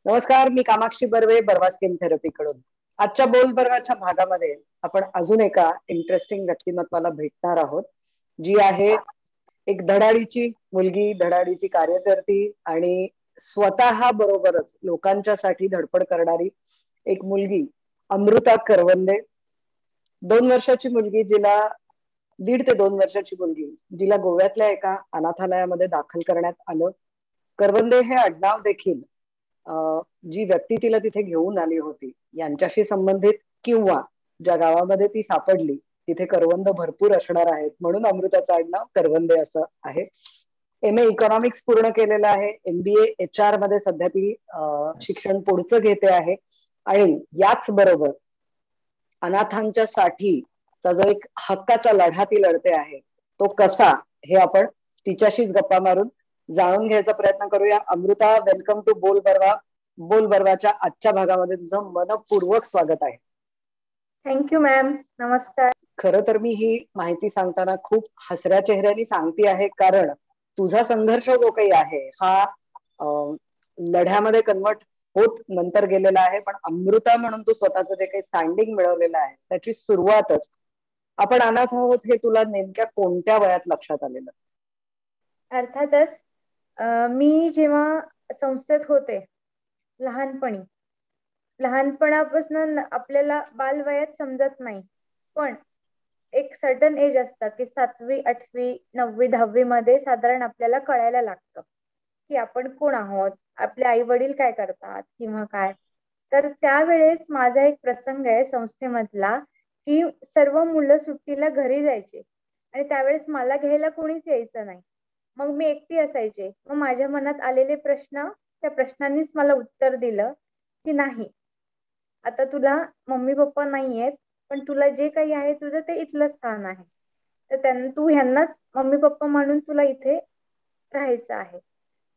नमस्कार, मी Kamakshi Barve, Barva skin therapy कडून. आजच्या बोलबर्वाच्या भागामध्ये आपण अजून एका इंटरेस्टिंग व्यक्तिमत्वाला भेटणार आहोत, जी आहे एक धडाडीची मुलगी, धडाडीची कार्यकर्ती आणि स्वतः बरोबरच लोकांच्यासाठी धडपड करणारी एक मुलगी, अमृता करवंदे. 2 वर्षाची मुलगी जिला 1.5 ते 2 वर्षाची मुलगी जिला गोव्यातल्या एका अनाथालयामध्ये दाखल करण्यात आलं. करवंदे हे आडनाव देखील जी व्यक्ती तिला तिथे घेऊन आली होती यांच्याशी संबंधित, किंवा ज्या गावामध्ये ती सापडली तिथे करवंद भरपूर असणार आहेत, म्हणून अमृताचं आडनाव करवंदे असं आहे. MA इकॉनॉमिक्स पूर्ण केलेलं आहे. MBA HR मध्ये सध्या ती शिक्षण पुढचं घेते आहे. आणि याच बरोबर अनाथांच्या साठीचा जो एक हक्काचा लढा ती लढते आहे, तो कसा, हे आपण तिच्याशीच गप्पा मारून जाणून घ्यायचा प्रयत्न करूया. अमृता, वेलकम टू बोल बर्वा. बोल बर्वाच्या आजच्या भागामध्ये तुझं मनपूर्वक स्वागत आहे. Thank you ma'am. नमस्कार. खरं तर मी ही माहिती सांगताना खूप हसऱ्या चेहऱ्याने सांगते आहे, कारण तुझा संघर्ष जो काही आहे हा लढ्यामध्ये कन्वर्ट होत नंतर गेलेला आहे. पण अमृता म्हणून तू स्वतःचं जे काही स्टँडिंग मिळवलेलं आहे त्याची सुरुवातच आपण अनाथ आहोत हे तुला नेमक्या कोणत्या वयात लक्षात आलेलं? अर्थातच मी जेव्हा संस्थेत होते लहानपणापासून आपल्याला बालवयात समजत नाही, पण एक सर्टन एज असतं की 7वी 8वी 9वी 10वी मध्ये साधारण आपल्याला कळायला लागतं की आपण कोण आहोत, आपले आई वडील काय करतात किंवा काय. तर त्यावेळेस माझा एक प्रसंग आहे संस्थेमधला की सर्व मुलं सुट्टीला घरी जायचे आणि त्यावेळेस मला घ्यायला कोणीच यायचं नाही. मग मी एकटी असायचे. मग माझ्या मनात आलेले प्रश्न, त्या प्रश्नांनीच मला उत्तर दिलं की नाही, आता तुला मम्मी पप्पा नाहीयेत, पण तुला जे काही आहे तुझं ते इथलं स्थान आहे. तर त्यांना तू ह्यांनाच मम्मी पप्पा म्हणून तुला इथे राहायचं आहे.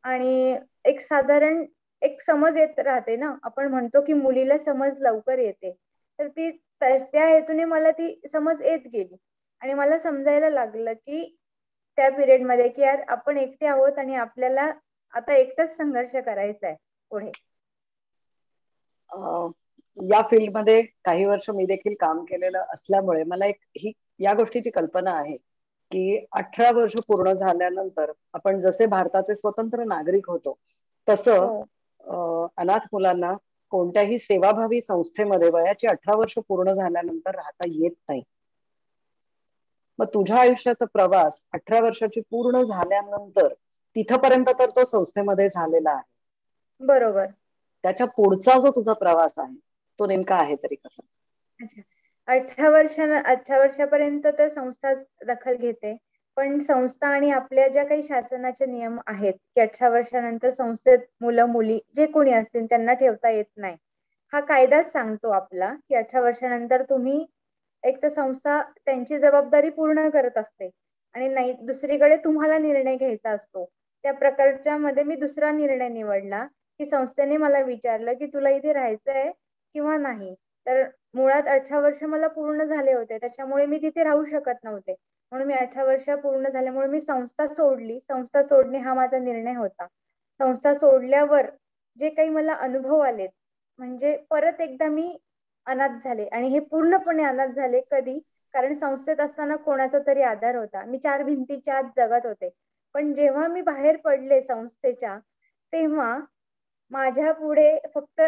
आणि एक साधारण एक समज येत राहते ना, आपण म्हणतो की मुलीला समज लवकर येते, तर ती त्या हेतूने मला ती समज येत गेली आणि मला समजायला लागलं की त्या पिरियड मध्ये की यार आपण एकटे आहोत आणि आपल्याला आता एकटाच संघर्ष करायचा आहे पुढे. या फील्डमध्ये काही वर्ष मी देखील काम केलेलं असल्यामुळे मला या गोष्टीची कल्पना आहे की 18 वर्ष पूर्ण झाल्यानंतर आपण जसे भारताचे स्वतंत्र नागरिक होतो तसं अनाथ मुलांना कोणत्याही सेवाभावी संस्थेमध्ये वयाची 18 वर्ष पूर्ण झाल्यानंतर राहता येत नाही. मग तुझ्या आयुष्याचा प्रवास 18 वर्षाची पूर्ण झाल्यानंतर तिथपर्यंत तर तो संस्थेमध्ये झालेला आहे. बरोबर. त्याच्या पुढचा जो तुझा प्रवास आहे तो नेमका आहे तरी कसा? 18 वर्षापर्यंत तर संस्था दखल घेते, पण संस्था आणि आपल्या ज्या काही शासनाचे नियम आहेत की 18 वर्षानंतर संस्थेत मुलं मुली जे कोणी असतील त्यांना ठेवता येत नाही. हा कायदाच सांगतो आपला की 18 वर्षानंतर तुम्ही, एक तर संस्था त्यांची जबाबदारी पूर्ण करत असते आणि नाही दुसरीकडे तुम्हाला निर्णय घ्यायचा असतो. त्या प्रकारच्या मध्ये मी दुसरा निर्णय निवडला की संस्थेने मला विचारलं की तुला इथे राहायचंय किंवा नाही. तर मुळात 18 वर्ष मला पूर्ण झाले होते, त्याच्यामुळे मी तिथे राहू शकत नव्हते. म्हणून मी 18 वर्ष पूर्ण झाल्यामुळे मी संस्था सोडली. संस्था सोडणे हा माझा निर्णय होता. संस्था सोडल्यावर जे काही मला अनुभव आलेत, म्हणजे परत एकदा मी अनाथ झाले आणि हे पूर्णपणे अनाथ झाले. कधी? कारण संस्थेत असताना कोणाचा तरी आधार होता. मी 4 भिंतीच्या आत जगत होते. पण जेव्हा मी बाहेर पडले संस्थेच्या, तेव्हा माझ्या पुढे फक्त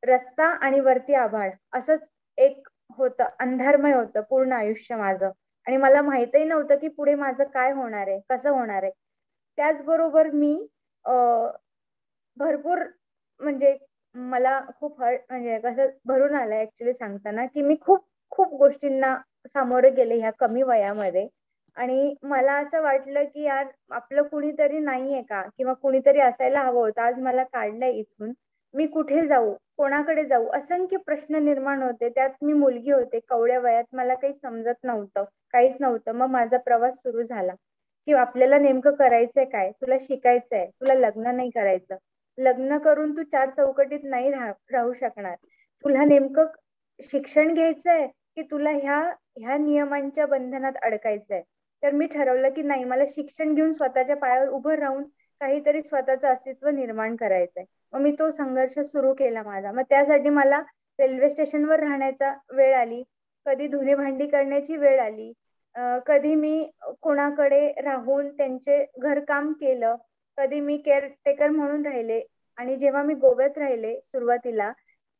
रस्ता आणि वरती आभाळ असंच एक होतं. अंधारमय होतं पूर्ण आयुष्य माझं आणि मला माहितही नव्हतं की पुढे माझं काय होणार आहे, कसं होणार आहे. त्याचबरोबर मी भरपूर म्हणजे मला खूप म्हणजे कसं भरून आलं ऍक्च्युली सांगताना की मी खूप खूप गोष्टींना सामोरे गेले ह्या कमी वयामध्ये. आणि मला असं वाटलं की यार आपलं कुणीतरी नाहीये का, किंवा कुणीतरी असायला हवं होतं. आज मला काढलंय इथून, मी कुठे जाऊ, कोणाकडे जाऊ, असंख्य प्रश्न निर्माण होते. त्यात मी मुलगी होते, कवड्या वयात, मला काही समजत नव्हतं, काहीच नव्हतं. मग माझा प्रवास सुरू झाला की आपल्याला नेमकं करायचंय काय, तुला शिकायचंय, तुला लग्न नाही करायचं, लग्न करून तू 4 चौकटीत नाही राहू शकणार, तुला नेमकं शिक्षण घ्यायचंय की तुला ह्या नियमांच्या बंधनात अडकायचंय. तर मी ठरवलं की नाही, मला शिक्षण घेऊन स्वतःच्या पायावर उभं राहून काहीतरी स्वतःचं अस्तित्व निर्माण करायचंय. मग मी तो संघर्ष सुरू केला माझा. मग त्यासाठी मला रेल्वे स्टेशनवर राहण्याचा वेळ आली, कधी धुणी भांडी करण्याची वेळ आली, कधी मी कोणाकडे राहून त्यांचे घरकाम केलं, कधी मी केअरटेकर म्हणून राहिले. आणि जेव्हा मी गोव्यात राहिले सुरुवातीला,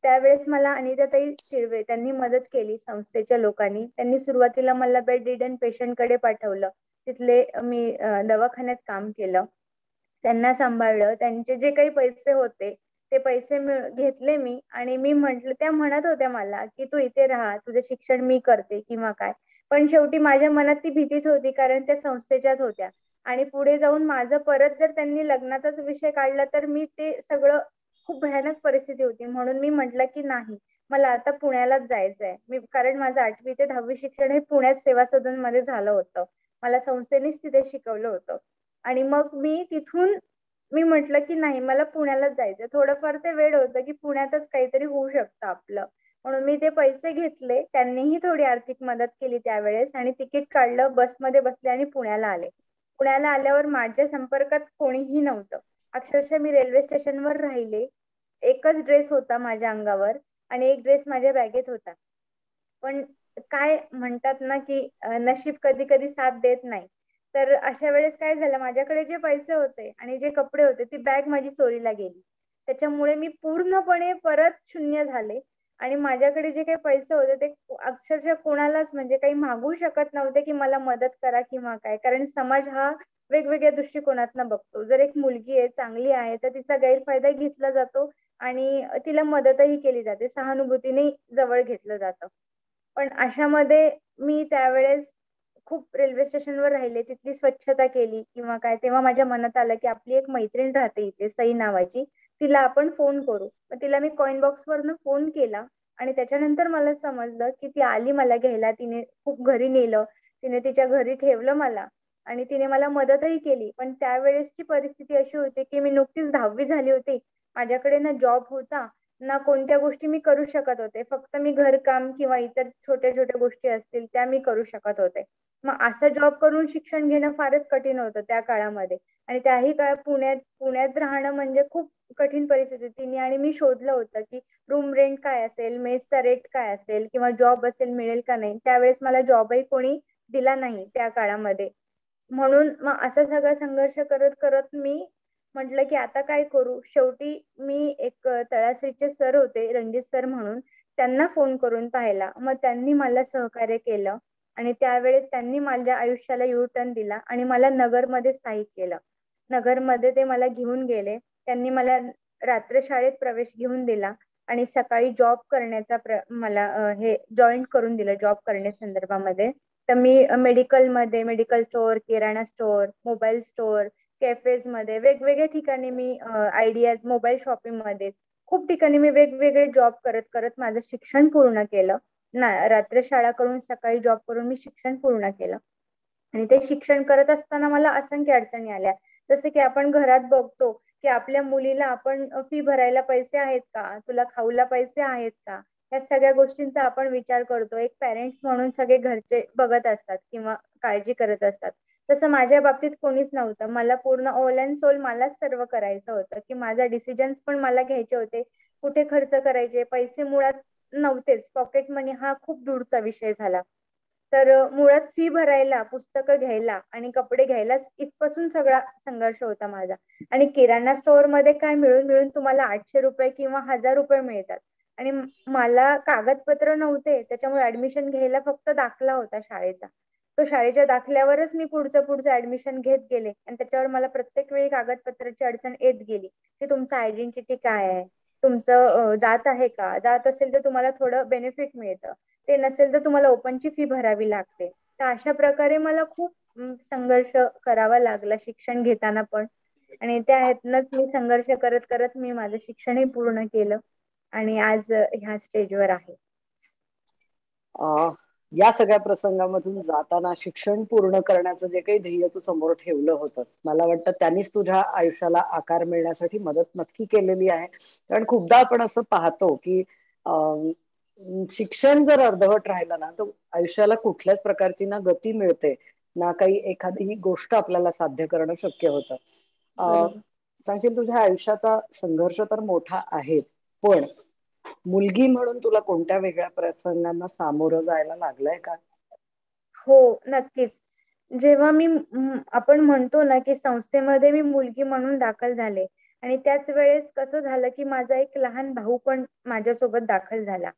त्यावेळेस मला अनिताताई शिर्वे त्यांनी मदत केली. संस्थेच्या लोकांनी त्यांनी सुरुवातीला मला बेड रिडन पेशंट कडे पाठवलं. तिथले मी दवाखान्यात काम केलं, त्यांना सांभाळलं. त्यांचे जे काही पैसे होते ते पैसे घेतले मी. आणि मी म्हंटल, त्या म्हणत होत्या मला की तू इथे राहा, तुझं शिक्षण मी करते किंवा काय. पण शेवटी माझ्या मनात ती भीतीच होती, कारण त्या संस्थेच्याच होत्या. आणि पुढे जाऊन माझं परत जर त्यांनी लग्नाचाच विषय काढला तर मी ते सगळं, खूप भयानक परिस्थिती होती. म्हणून मी म्हटलं की नाही, मला आता पुण्यालाच जायचंय. मी, कारण माझं 8वी ते 10वी शिक्षण हे पुण्यात सेवा सदन मध्ये झालं होतं. मला संस्थेनेच तिथे शिकवलं होतं. आणि मग मी तिथून मी म्हटलं की नाही, मला पुण्यालाच जायचं. थोडंफार ते वेळ होतं की पुण्यातच काहीतरी होऊ शकतं आपलं. म्हणून मी ते पैसे घेतले, त्यांनीही थोडी आर्थिक मदत केली त्यावेळेस, आणि तिकीट काढलं, बसमध्ये बसले आणि पुण्याला आले. पुण्याला आल्यावर माझ्या संपर्कात कोणीही नव्हतं. अक्षरशः मी रेल्वे स्टेशनवर राहिले. एकच ड्रेस होता माझ्या अंगावर आणि एक ड्रेस माझ्या बॅगेत होता. पण काय म्हणतात ना की नशीब कधी कधी साथ देत नाही. तर अशा वेळेस काय झालं, माझ्याकडे जे पैसे होते आणि जे कपडे होते, ती बॅग माझी चोरीला गेली. त्याच्यामुळे मी पूर्णपणे परत शून्य झाले. आणि माझ्याकडे जे काही पैसे होते ते अक्षरशः कोणालाच म्हणजे काही मागू शकत नव्हते की मला मदत करा किंवा काय. कारण समाज हा वेगवेगळ्या दृष्टिकोनातनं बघतो. जर एक मुलगी आहे, चांगली आहे, तर तिचा गैरफायदा घेतला जातो आणि तिला मदतही केली जाते, सहानुभूतीने जवळ घेतलं जातं. पण अशामध्ये मी त्यावेळेस खूप रेल्वे स्टेशनवर राहिले, तिथली स्वच्छता केली किंवा काय. तेव्हा माझ्या मनात आलं की आपली एक मैत्रीण राहते इथे, सई नावाची, तिला आपण फोन करू. मग तिला मी कॉइन बॉक्स वरनं फोन केला. आणि त्याच्यानंतर मला समजलं की ती आली मला घ्यायला. तिने खूप घरी नेलं, तिने तिच्या घरी ठेवलं मला, आणि तिने मला मदतही केली. पण त्यावेळेसची परिस्थिती अशी होती की मी नुकतीच 10वी झाली होती. माझ्याकडे ना जॉब होता, ना कोणत्या गोष्टी मी करू शकत होते. फक्त मी घरकाम किंवा इतर छोट्या छोट्या गोष्टी असतील त्या मी करू शकत होते. मग असं जॉब करून शिक्षण घेणं फारच कठीण होतं त्या काळामध्ये. आणि त्याही काळात पुण्यात राहणं म्हणजे खूप कठीण परिस्थिती. तिने आणि मी शोधलं होतं की रूम रेंट काय असेल, मेसचा रेट काय असेल, किंवा जॉब असेल मिळेल का नाही. त्यावेळेस मला जॉबही कोणी दिला नाही त्या काळामध्ये. म्हणून मग असा सगळा संघर्ष करत करत मी म्हटलं की आता काय करू. शेवटी मी एक तळाश्रीचे सर होते, रणजित सर म्हणून, त्यांना फोन करून पाहिला. मग त्यांनी मला सहकार्य केलं. आणि त्यावेळेस त्यांनी माझ्या आयुष्याला यू टर्न दिला आणि मला नगरमध्ये स्थायिक केलं. नगरमध्ये ते मला घेऊन गेले. त्यांनी मला रात्र शाळेत प्रवेश घेऊन दिला आणि सकाळी जॉब करण्याचा मला हे जॉईन करून दिलं जॉब करण्यासंदर्भामध्ये. तर मी मेडिकलमध्ये, मेडिकल स्टोअर, किराणा स्टोअर, मोबाईल स्टोअर, कॅफेज मध्ये, वेगवेगळ्या ठिकाणी मी आयडियाज, मोबाईल शॉपिंग मध्ये, खूप ठिकाणी मी वेगवेगळे जॉब करत करत माझं शिक्षण पूर्ण केलं. रात्र शाळा करून सकाळी जॉब करून मी शिक्षण पूर्ण केलं. आणि ते शिक्षण करत असताना मला असंख्य अडचणी आल्या. जसं की आपण घरात बघतो की आपल्या मुलीला आपण फी भरायला पैसे आहेत का, तुला खाऊला पैसे आहेत का, या सगळ्या गोष्टींचा आपण विचार करतो. एक पॅरेंट्स म्हणून सगळे घरचे बघत असतात किंवा काळजी करत असतात. तसं माझ्या बाबतीत कोणीच नव्हतं. मला पूर्ण ऑल अँड सोल मलाच सर्व करायचं होतं, की माझा डिसिजन्स पण मला घ्यायचे होते. कुठे खर्च करायचे, पैसे मुळात नव्हतेच. पॉकेट मनी हा खूप दूरचा विषय झाला. तर मुळात फी भरायला, पुस्तकं घ्यायला आणि कपडे घ्यायलाच इथपासून सगळा संघर्ष होता माझा. आणि किराणा स्टोअर मध्ये काय, मिळून मिळून तुम्हाला 800 रुपये किंवा 1000 रुपये मिळतात. आणि मला कागदपत्र नव्हते, त्याच्यामुळे ऍडमिशन घ्यायला फक्त दाखला होता शाळेचा. तो शाळेच्या दाखल्यावरच मी पुढचं ऍडमिशन घेत गेले. आणि त्याच्यावर मला प्रत्येक वेळी कागदपत्राची अडचण येत गेली की तुमचं आयडेंटिटी काय आहे, तुमचं जात आहे का, जात असेल तर तुम्हाला थोडं बेनिफिट मिळतं, ते नसेल तर तुम्हाला ओपनची फी भरावी लागते. तर अशा प्रकारे मला खूप संघर्ष करावा लागला शिक्षण घेताना पण. आणि त्या ह्यातनच मी संघर्ष करत करत मी माझं शिक्षणही पूर्ण केलं आणि आज ह्या स्टेजवर आहे. या सगळ्या प्रसंगामधून जाताना शिक्षण पूर्ण करण्याचं जे काही ध्येय तू समोर ठेवलं होतंस, मला वाटतं त्यांनीच तुझ्या आयुष्याला आकार मिळण्यासाठी मदत नक्की केलेली आहे. कारण खूपदा आपण असं पाहतो की अं, शिक्षण जर अर्धवट राहिलं ना, तर आयुष्याला कुठल्याच प्रकारची ना गती मिळते, ना काही एखादी गोष्ट आपल्याला साध्य करणं शक्य होतं. अं, बरोबर. सांगशील तुझ्या आयुष्याचा संघर्ष तर मोठा आहे, पण मुलगी म्हणून तुला कोणत्या वेगळ्या प्रसंगांना सामोरं जायला लागलंय का? हो, नक्कीच. जेव्हा आपण म्हणतो ना, की संस्थेमध्ये मी मुलगी म्हणून दाखल झाले आणि त्याच वेळेस कसं झालं, की माझा एक लहान भाऊ पण माझ्यासोबत दाखल झाला.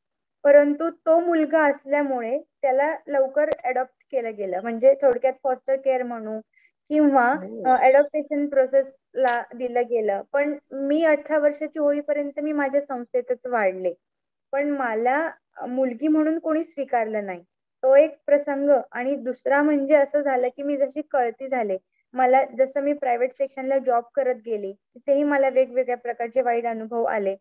परंतु तो मुलगा असल्यामुळे त्याला लवकर अडॉप्ट केलं गेलं. म्हणजे थोडक्यात फॉस्टर केअर म्हणू किंवा हो. प्रोसेसला दिलं गेलं. पण मी 18 वर्षाची होईपर्यंत मी माझ्या संस्थेतच वाढले. पण मला मुलगी म्हणून कोणी स्वीकारलं नाही. तो एक प्रसंग आणि दुसरा म्हणजे असं झालं, की मी जशी कळती झाले. मला जसं मी प्रायव्हेट सेक्शनला जॉब करत गेले, तिथेही मला वेगवेगळ्या प्रकारचे वाईट अनुभव आले.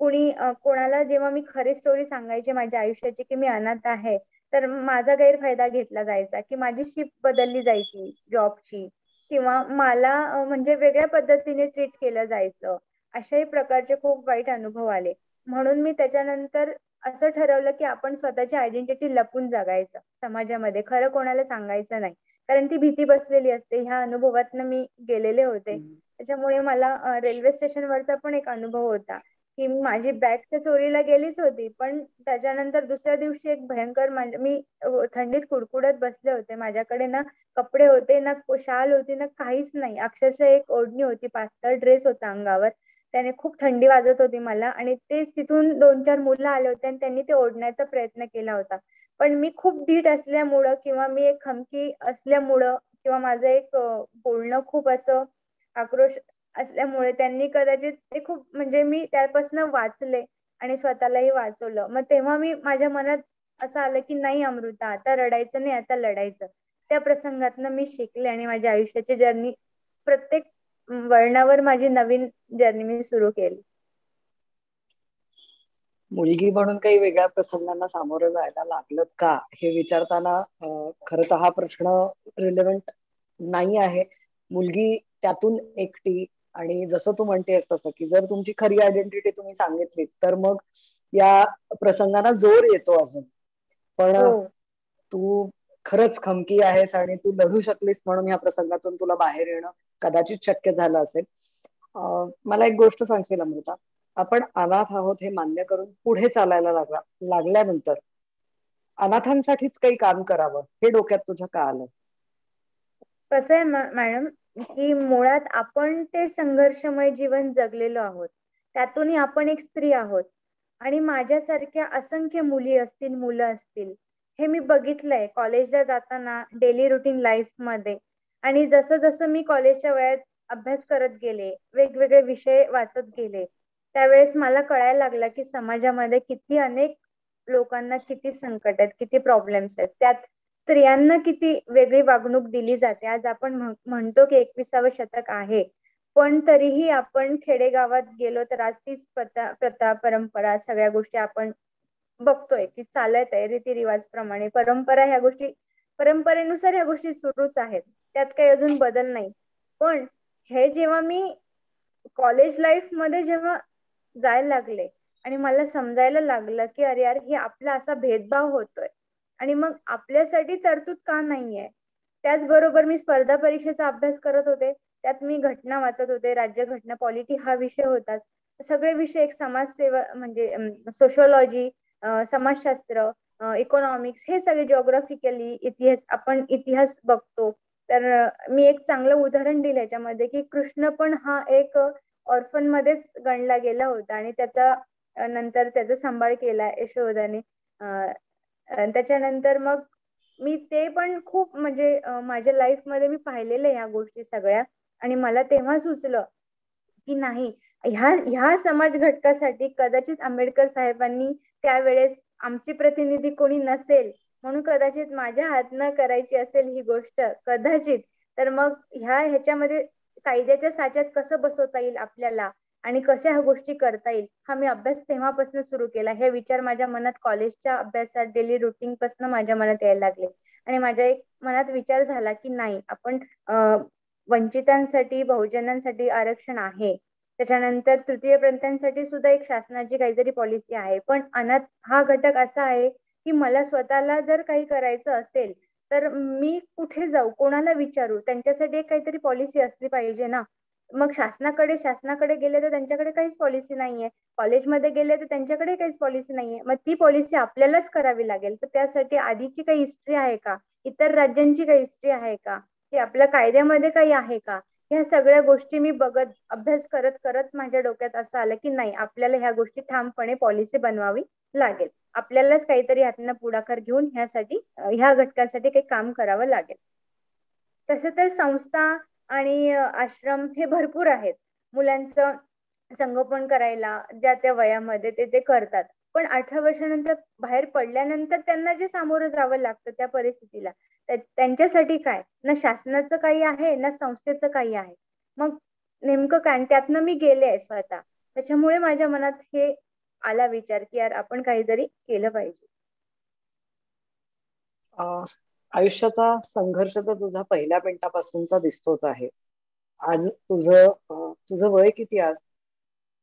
कोणाला जेव्हा मी खरी स्टोरी सांगायची माझ्या आयुष्याची, की मी अनाथ आहे, तर माझा गैरफायदा घेतला जायचा, की माझी शिफ्ट बदलली जायची जॉबची किंवा मला म्हणजे वेगळ्या पद्धतीने ट्रीट केलं जायचं. अशाही प्रकारचे खूप वाईट अनुभव आले. म्हणून मी त्याच्यानंतर असं ठरवलं, की आपण स्वतःची आयडेंटिटी लपून जगायचं समाजामध्ये. खरं कोणाला सांगायचं नाही. कारण ती भीती बसलेली असते. ह्या अनुभवातनं मी गेलेले होते. हम्म. त्याच्यामुळे मला रेल्वे स्टेशनवरचा पण एक अनुभव होता, की माझी बॅग तर चोरीला गेलीच होती. पण त्याच्यानंतर दुसऱ्या दिवशी एक भयंकर म्हणजे मी थंडीत कुडकुडत बसले होते. माझ्याकडे ना कपडे होते, ना शाल होती, ना काहीच नाही. अक्षरशः एक ओढणी होती, पातळ ड्रेस होता अंगावर. त्याने खूप थंडी वाजत होती मला आणि तेच तिथून 2-4 मुलं आले होते आणि त्यांनी ते ओढण्याचा प्रयत्न केला होता. पण मी खूप धीट असल्यामुळं किंवा मी एक खमकी असल्यामुळं किंवा माझं एक बोलणं खूप असं आक्रोश असल्यामुळे त्यांनी कदाचित ते खूप म्हणजे मी त्यापासून वाचले आणि स्वतःलाही वाचवलं. मग तेव्हा माझ्या मनात असं आलं, की नाही अमृता, आता रडायचं नाही, आता लढायचं. त्या प्रसंगातनं मी शिकले आणि माझ्या आयुष्याची जर्नी प्रत्येक वळणावर माझी नवीन जर्नी मी सुरू केली. मुलगी म्हणून काही वेगळ्या प्रसंगांना सामोरं जायला लागलं का हे विचारताना खरं तर हा प्रश्न रिलेव्हंट नाही आहे. मुलगी त्यातून एकटी, आणि जसं तू म्हणतेस तसं की जर तुमची खरी आयडेंटिटी तुम्ही सांगितली तर मग या प्रसंगांना जोर येतो अजून. पण हो. तू खरंच खमकी आहेस आणि तू लढू शकलीस म्हणून या प्रसंगातून तुला बाहेर येणं कदाचित शक्य झालं असेल. मला एक गोष्ट सांगशील अमृता, आपण अनाथ आहोत हे मान्य करून पुढे चालायला लागल्यानंतर अनाथांसाठीच काही काम करावं हे डोक्यात तुझ्या का आलं? कसं आहे मॅडम, की मुळात आपण ते संघर्षमय जीवन जगलेलो आहोत. त्यातूनही आपण एक स्त्री आहोत आणि माझ्यासारख्या असंख्य मुली असतील, मुलं असतील. हे मी बघितलंय कॉलेजला जाताना डेली रुटीन लाईफमध्ये आणि जसं-जसं मी कॉलेजच्या वयात अभ्यास करत गेले, वेगवेगळे विषय वाचत गेले, त्यावेळेस मला कळायला लागलं, की समाजामध्ये किती अनेक लोकांना किती संकट आहेत, किती प्रॉब्लेम्स आहेत. त्यात स्त्रियांना किती वेगळी वागणूक दिली जाते. आज आपण म्हणतो की 21सावं शतक आहे. पण तरीही आपण खेडेगावात गेलो तर आज तीच प्रथा, परंपरा सगळ्या गोष्टी आपण बघतोय की चालत आहे रीतिरिवाजप्रमाणे. परंपरेनुसार ह्या गोष्टी सुरूच आहेत. त्यात काही अजून बदल नाही. पण हे जेव्हा मी कॉलेज लाईफमध्ये जेव्हा जायला लागले आणि मला समजायला लागलं, की अरे यार, हे आपला असा भेदभाव होतोय आणि मग आपल्यासाठी तरतूद का नाहीये? त्याचबरोबर मी स्पर्धा परीक्षेचा अभ्यास करत होते. त्यात मी घटना वाचत होते. राज्यघटना, पॉलिटी हा विषय होताच. सगळे विषय एक समाजसेवा म्हणजे सोशिओलॉजी, समाजशास्त्र, इकॉनॉमिक्स हे सगळे जिओग्राफिकली आपण इतिहास बघतो. तर मी एक चांगलं उदाहरण दिलं याच्यामध्ये, की कृष्ण पण हा एक ऑर्फन मध्येच गणला गेला होता आणि नंतर त्याचा सांभाळ केला यशोदाने. त्याच्यानंतर मग मी ते पण खूप म्हणजे माझ्या लाईफमध्ये मी पाहिलेलं आहे ह्या गोष्टी सगळ्या आणि मला तेव्हा सुचलं, की नाही, ह्या समाज घटकासाठी कदाचित आंबेडकर साहेबांनी त्यावेळेस आमची प्रतिनिधी कोणी नसेल म्हणून कदाचित माझ्या हातनं करायची असेल ही गोष्ट कदाचित. तर मग ह्याच्यामध्ये कायद्याच्या साच्यात कसं बसवता येईल आपल्याला आणि कशा ह्या गोष्टी करता येईल हा मी अभ्यास तेव्हापासून सुरू केला. हे विचार माझ्या मनात कॉलेजच्या अभ्यासात डेली रुटीन पासून माझ्या मनात यायला लागले आणि माझ्या एक मनात विचार झाला की नाही, आपण वंचितांसाठी, बहुजनांसाठी आरक्षण आहे. त्याच्यानंतर तृतीयपंथीयांसाठी सुद्धा एक शासनाची काहीतरी पॉलिसी आहे. पण अनाथ हा घटक असा आहे की मला स्वतःला जर काही करायचं असेल तर मी कुठे जाऊ, कोणाला विचारू? त्यांच्यासाठी एक काहीतरी पॉलिसी असली पाहिजे ना. मग शासनाकडे गेले तर त्यांच्याकडे काहीच पॉलिसी नाहीये, कॉलेजमध्ये गेले तर त्यांच्याकडे काहीच पॉलिसी नाहीये. मग ती पॉलिसी आपल्यालाच करावी लागेल. तर त्यासाठी आधीची काही हिस्ट्री आहे का, इतर राज्यांची काही हिस्ट्री आहे का, की आपल्या कायद्यामध्ये काही आहे का, ह्या सगळ्या गोष्टी मी बघत अभ्यास करत करत माझ्या डोक्यात असं आलं की नाही, आपल्याला ह्या गोष्टी ठामपणे पॉलिसी बनवावी लागेल. आपल्यालाच काहीतरी हातानं पुढाकार घेऊन ह्या घटकासाठी काही काम करावं लागेल. तसं तर संस्था आणि आश्रम हे भरपूर आहेत. मुलांचं संगोपन करायला ज्या त्या वयामध्ये ते करतात. पण 18 वर्षानंतर बाहेर पडल्यानंतर त्यांना जे सामोरं जावं लागतं त्या परिस्थितीला, त्यांच्यासाठी काय, ना शासनाचं काही आहे ना संस्थेचं काही आहे. मग नेमकं काय, त्यातनं मी गेले आहे स्वतः. त्याच्यामुळे माझ्या मनात हे आला विचार की यार आपण काहीतरी केलं पाहिजे. आयुष्याचा संघर्ष तर तुझा पहिल्या मिनिटापासूनचा दिसतोच आहे. आज तुझं वय किती आज?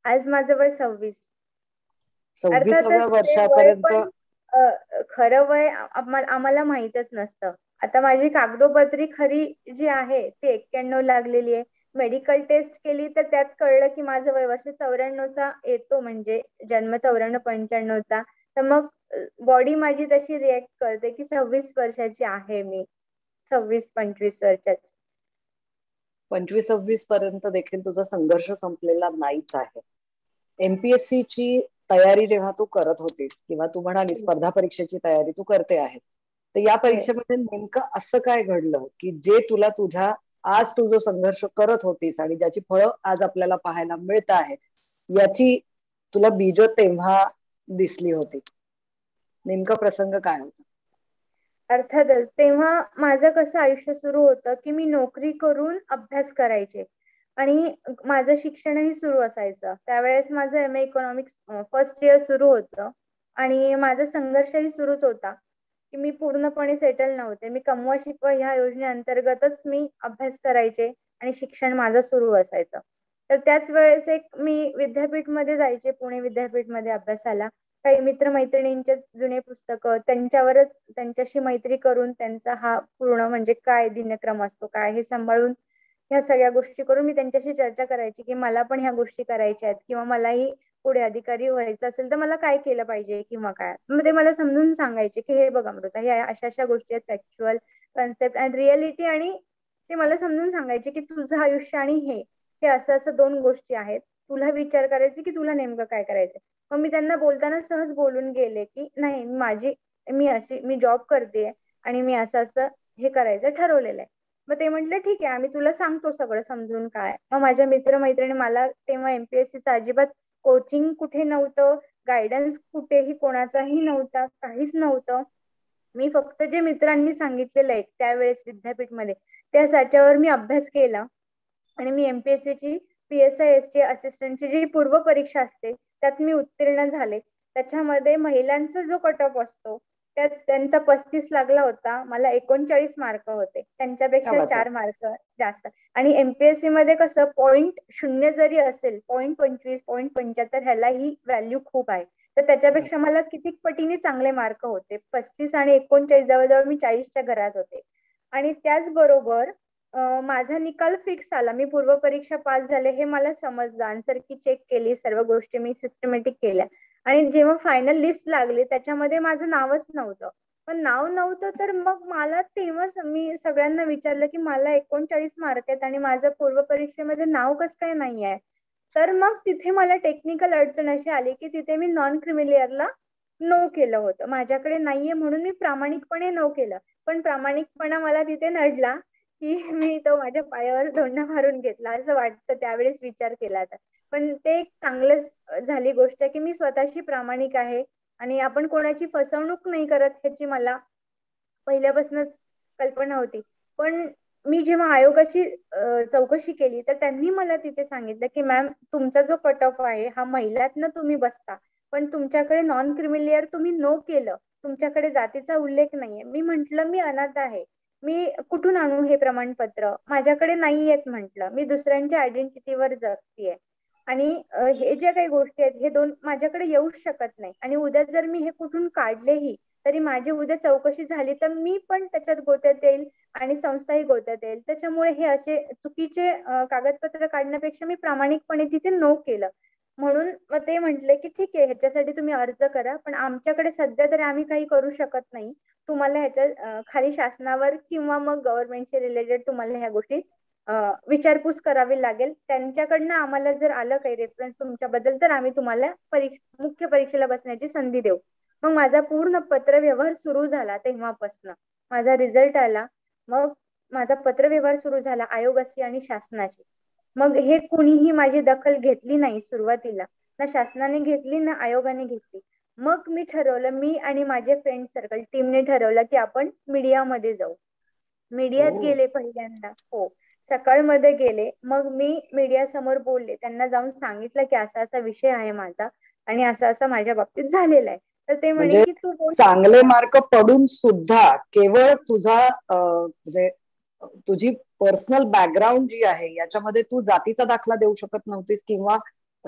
आज माझं वय 26. 26व्या अर्थातच ते वय वर्षापर्यंत. पण खरं वय आम्हाला माहीतच नसतं. आता माझी कागदोपत्री खरी जी आहे ती 91 लागलेली आहे. मेडिकल टेस्ट केली तर त्यात कळलं की माझं वय वर्ष 94चा येतो, म्हणजे जन्म 94-95चा. तर मग बॉडी माझी तशी रिएक्ट करते की 26 वर्षाची आहे मी, 26-25 वर्षाची. 25-26 पर्यंत देखील तुझा संघर्ष संपलेला नाहीच आहे. एमपीएससी ची तयारी जेव्हा तू करत होतीस किंवा तू म्हणाली स्पर्धा परीक्षेची तयारी तू करते आहेस, तर या हो. परीक्षेमध्ये नेमकं असं काय घडलं की जे तुला आज तू जो संघर्ष करत होतीस आणि ज्याची फळं आज आपल्याला पाहायला मिळत आहेत, याची तुला बीज तेव्हा दिसली होती? नेमका प्रसंग काय होता? अर्थातच तेव्हा माझं कसं आयुष्य सुरू होतं की मी नोकरी करून अभ्यास करायचे आणि माझं शिक्षणही सुरू असायचं. त्यावेळेस माझं MA इकॉनॉमिक्स फर्स्ट इयर सुरू होतं आणि माझा संघर्षही सुरूच होता की मी पूर्णपणे सेटल नव्हते. मी कमवा शिकवा ह्या योजनेअंतर्गतच मी अभ्यास करायचे आणि शिक्षण माझं सुरू असायचं. तर त्याच वेळेस मी विद्यापीठमध्ये जायचे, पुणे विद्यापीठमध्ये अभ्यासाला. काही मित्रमैत्रिणींचे जुने पुस्तकं त्यांच्यावरच त्यांच्याशी मैत्री करून त्यांचा हा पूर्ण म्हणजे काय दिनक्रम असतो काय हे सांभाळून ह्या सगळ्या गोष्टी करून मी त्यांच्याशी चर्चा करायची की मला पण ह्या गोष्टी करायच्या आहेत किंवा मलाही पुढे अधिकारी व्हायचं असेल तर मला काय केलं पाहिजे किंवा काय. मग ते मला समजून सांगायचे की हे बघ अमृता, ह्या अशा अशा गोष्टी आहेत, फॅक्च्युअल कन्सेप्ट अँड रिअलिटी. आणि ते मला समजून सांगायचे की तुझं आयुष्य आणि हे असं असं दोन गोष्टी आहेत. तुला विचार करायचे की तुला नेमकं काय करायचं. मग मी त्यांना बोलताना सहज बोलून गेले की नाही, मी जॉब करते आणि मी असं असं हे करायचं ठरवलेलं आहे. मग ते म्हटलं ठीक आहे, आम्ही तुला सांगतो सगळं समजून काय. मग माझ्या मित्रमैत्रिणी, मला तेव्हा MPSCचं अजिबात कोचिंग कुठे नव्हतं, गायडन्स कुठेही कोणाचाही नव्हता, काहीच नव्हतं. मी फक्त जे मित्रांनी सांगितलेलं आहे त्यावेळेस विद्यापीठमध्ये त्या साच्यावर मी अभ्यास केला आणि मी MPSCची PSI-ST असिस्टंटची जी पूर्व परीक्षा असते त्यात मी उत्तीर्ण झाले. त्याच्यामध्ये महिलांचा जो कट ऑफ असतो त्यात त्यांचा 35 लागला होता, मला 39 मार्क होते, क्या त्यांच्यापेक्षा बात आहे. 4 मार्क जास्त. आणि MPSC मध्ये कसं पॉईंट शून्य जरी असेल, 0.25 0.75 ह्याला ही व्हॅल्यू खूप आहे. तर त्याच्यापेक्षा मला किती पटीने चांगले मार्क होते. 35 आणि 39 जवळजवळ मी 40च्या घरात होते. आणि त्याचबरोबर माझा निकाल फिक्स आला, मी पूर्व परीक्षा पास झाले हे मला समजलं. आन्सर की चेक केली, सर्व गोष्टी मी सिस्टमॅटिक केल्या. आणि जेव्हा फायनल लिस्ट लागली त्याच्यामध्ये माझं नावच नव्हतं. पण नाव नव्हतं तर मग मला तेव्हाच मी सगळ्यांना विचारलं की मला 39 मार्क आहेत आणि माझं पूर्व परीक्षेमध्ये नाव कसं काय नाही आहे. तर मग तिथे मला टेक्निकल अडचण अशी आली की तिथे मी नॉन क्रिमिलियरला नो केलं होतं. माझ्याकडे नाहीये म्हणून मी प्रामाणिकपणे नो केलं. पण प्रामाणिकपणा मला तिथे नडला की मी तो माझ्या पायावर धोंडा मारून घेतला असं वाटतं त्यावेळेस विचार केला तर. पण ते एक चांगलं झाली गोष्ट की मी स्वतःशी प्रामाणिक आहे आणि आपण कोणाची फसवणूक नाही करत ह्याची मला पहिल्यापासूनच कल्पना होती. पण मी जेव्हा आयोगाची चौकशी केली तर त्यांनी मला तिथे सांगितलं की मॅम, तुमचा जो कट ऑफ आहे हा महिलातनं तुम्ही बसता, पण तुमच्याकडे नॉन क्रिमिलियर तुम्ही नो केलं, तुमच्याकडे जातीचा उल्लेख नाहीये. मी म्हंटल मी अनाथ आहे, मी कुठून आणू हे प्रमाणपत्र, माझ्याकडे नाहीयेत म्हंटल, मी दुसऱ्यांच्या आयडेंटिटीवर जगतीये आणि हे ज्या काही गोष्टी आहेत हे दोन माझ्याकडे येऊच शकत नाही. आणि उद्या जर मी हे कुठून काढलेही तरी माझी उद्या चौकशी झाली तर मी पण त्याच्यात गोत्यात येईल आणि संस्थाही गोत्यात येईल. त्याच्यामुळे हे असे चुकीचे कागदपत्र काढण्यापेक्षा मी प्रामाणिकपणे तिथे नो केलं. म्हणून मग ते म्हटले की ठीक आहे, ह्याच्यासाठी तुम्ही अर्ज करा, पण आमच्याकडे सध्या तरी आम्ही काही करू शकत नाही. तुम्हाला ह्याच्या खाली शासनावर किंवा मग गव्हर्नमेंटचे रिलेटेड तुम्हाला ह्या गोष्टी विचारपूस करावी लागेल. त्यांच्याकडनं आम्हाला जर आलं काही रेफरन्स तुमच्याबद्दल तर आम्ही तुम्हाला मुख्य परीक्षेला बसण्याची संधी देऊ. मग माझा पूर्ण पत्रव्यवहार सुरू झाला तेव्हापासून. माझा रिझल्ट आला, मग माझा पत्रव्यवहार सुरू झाला आयोगाशी आणि शासनाशी. मग हे कुणीही माझी दखल घेतली नाही सुरुवातीला, ना शासनाने घेतली ना आयोगाने घेतली. मग मी ठरवलं, मी आणि माझे फ्रेंड सर्कल टीमने ठरवलं की आपण मीडियामध्ये जाऊ. मीडियात हो. गेले पहिल्यांदा. हो, सकाळमध्ये गेले. मग मी मीडिया समोर बोलले, त्यांना जाऊन सांगितलं की असा असा विषय आहे माझा आणि असं असं माझ्या बाबतीत झालेलं आहे. तर ते म्हणे म्हणजे की तू बोल. चांगले मार्क पडून सुद्धा केवळ तुझा म्हणजे तुझी पर्सनल बॅकग्राऊंड जी आहे याच्यामध्ये तू जातीचा दाखला देऊ शकत नव्हतीस किंवा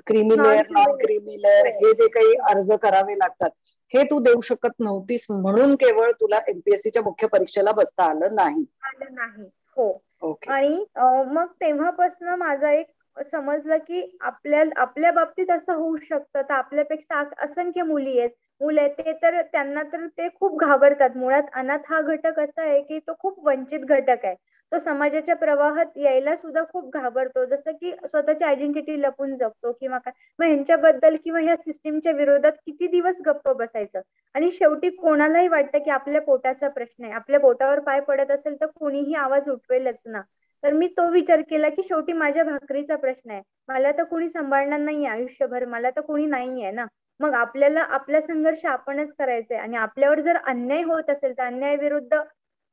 creamy non layer non criminal. Creamy layer हो हे जे काही हो. अर्ज करावे लागतात हे तू देऊ शकत नव्हतीस म्हणून केवळ तुला एमपीएससीच्या मुख्य परीक्षेला बसता आलं नाही. आलं नाही. हो. ओके. आणि मग तेव्हापासून माझा एक समजलं की आपल्या बाबतीत असं होऊ शकतं. तर आपल्यापेक्षा असंख्य मुली आहेत, मुलं आहेत, ते तर त्यांना तर ते खूप घाबरतात. मुळात अनाथ हा घटक असा आहे की तो खूप वंचित घटक आहे. तो समाजाच्या प्रवाहात यायला सुद्धा खूप घाबरतो, जसं की स्वतःची आयडेंटिटी लपून जगतो किंवा काय. मग ह्यांच्याबद्दल किंवा ह्या सिस्टीमच्या विरोधात किती दिवस गप्प बसायचं. आणि शेवटी कोणालाही वाटतं की आपल्या पोटाचा प्रश्न आहे, आपल्या पोटावर पाय पडत असेल तर कोणीही आवाज उठवेलच ना. तर मी तो विचार केला की शेवटी माझ्या भाकरीचा प्रश्न आहे, मला तर कोणी सांभाळणार नाहीये आयुष्यभर, मला तर कोणी नाहीये ना. मग आपल्याला आपला संघर्ष आपणच करायचा आहे आणि आपल्यावर जर अन्याय होत असेल तर अन्याय विरुद्ध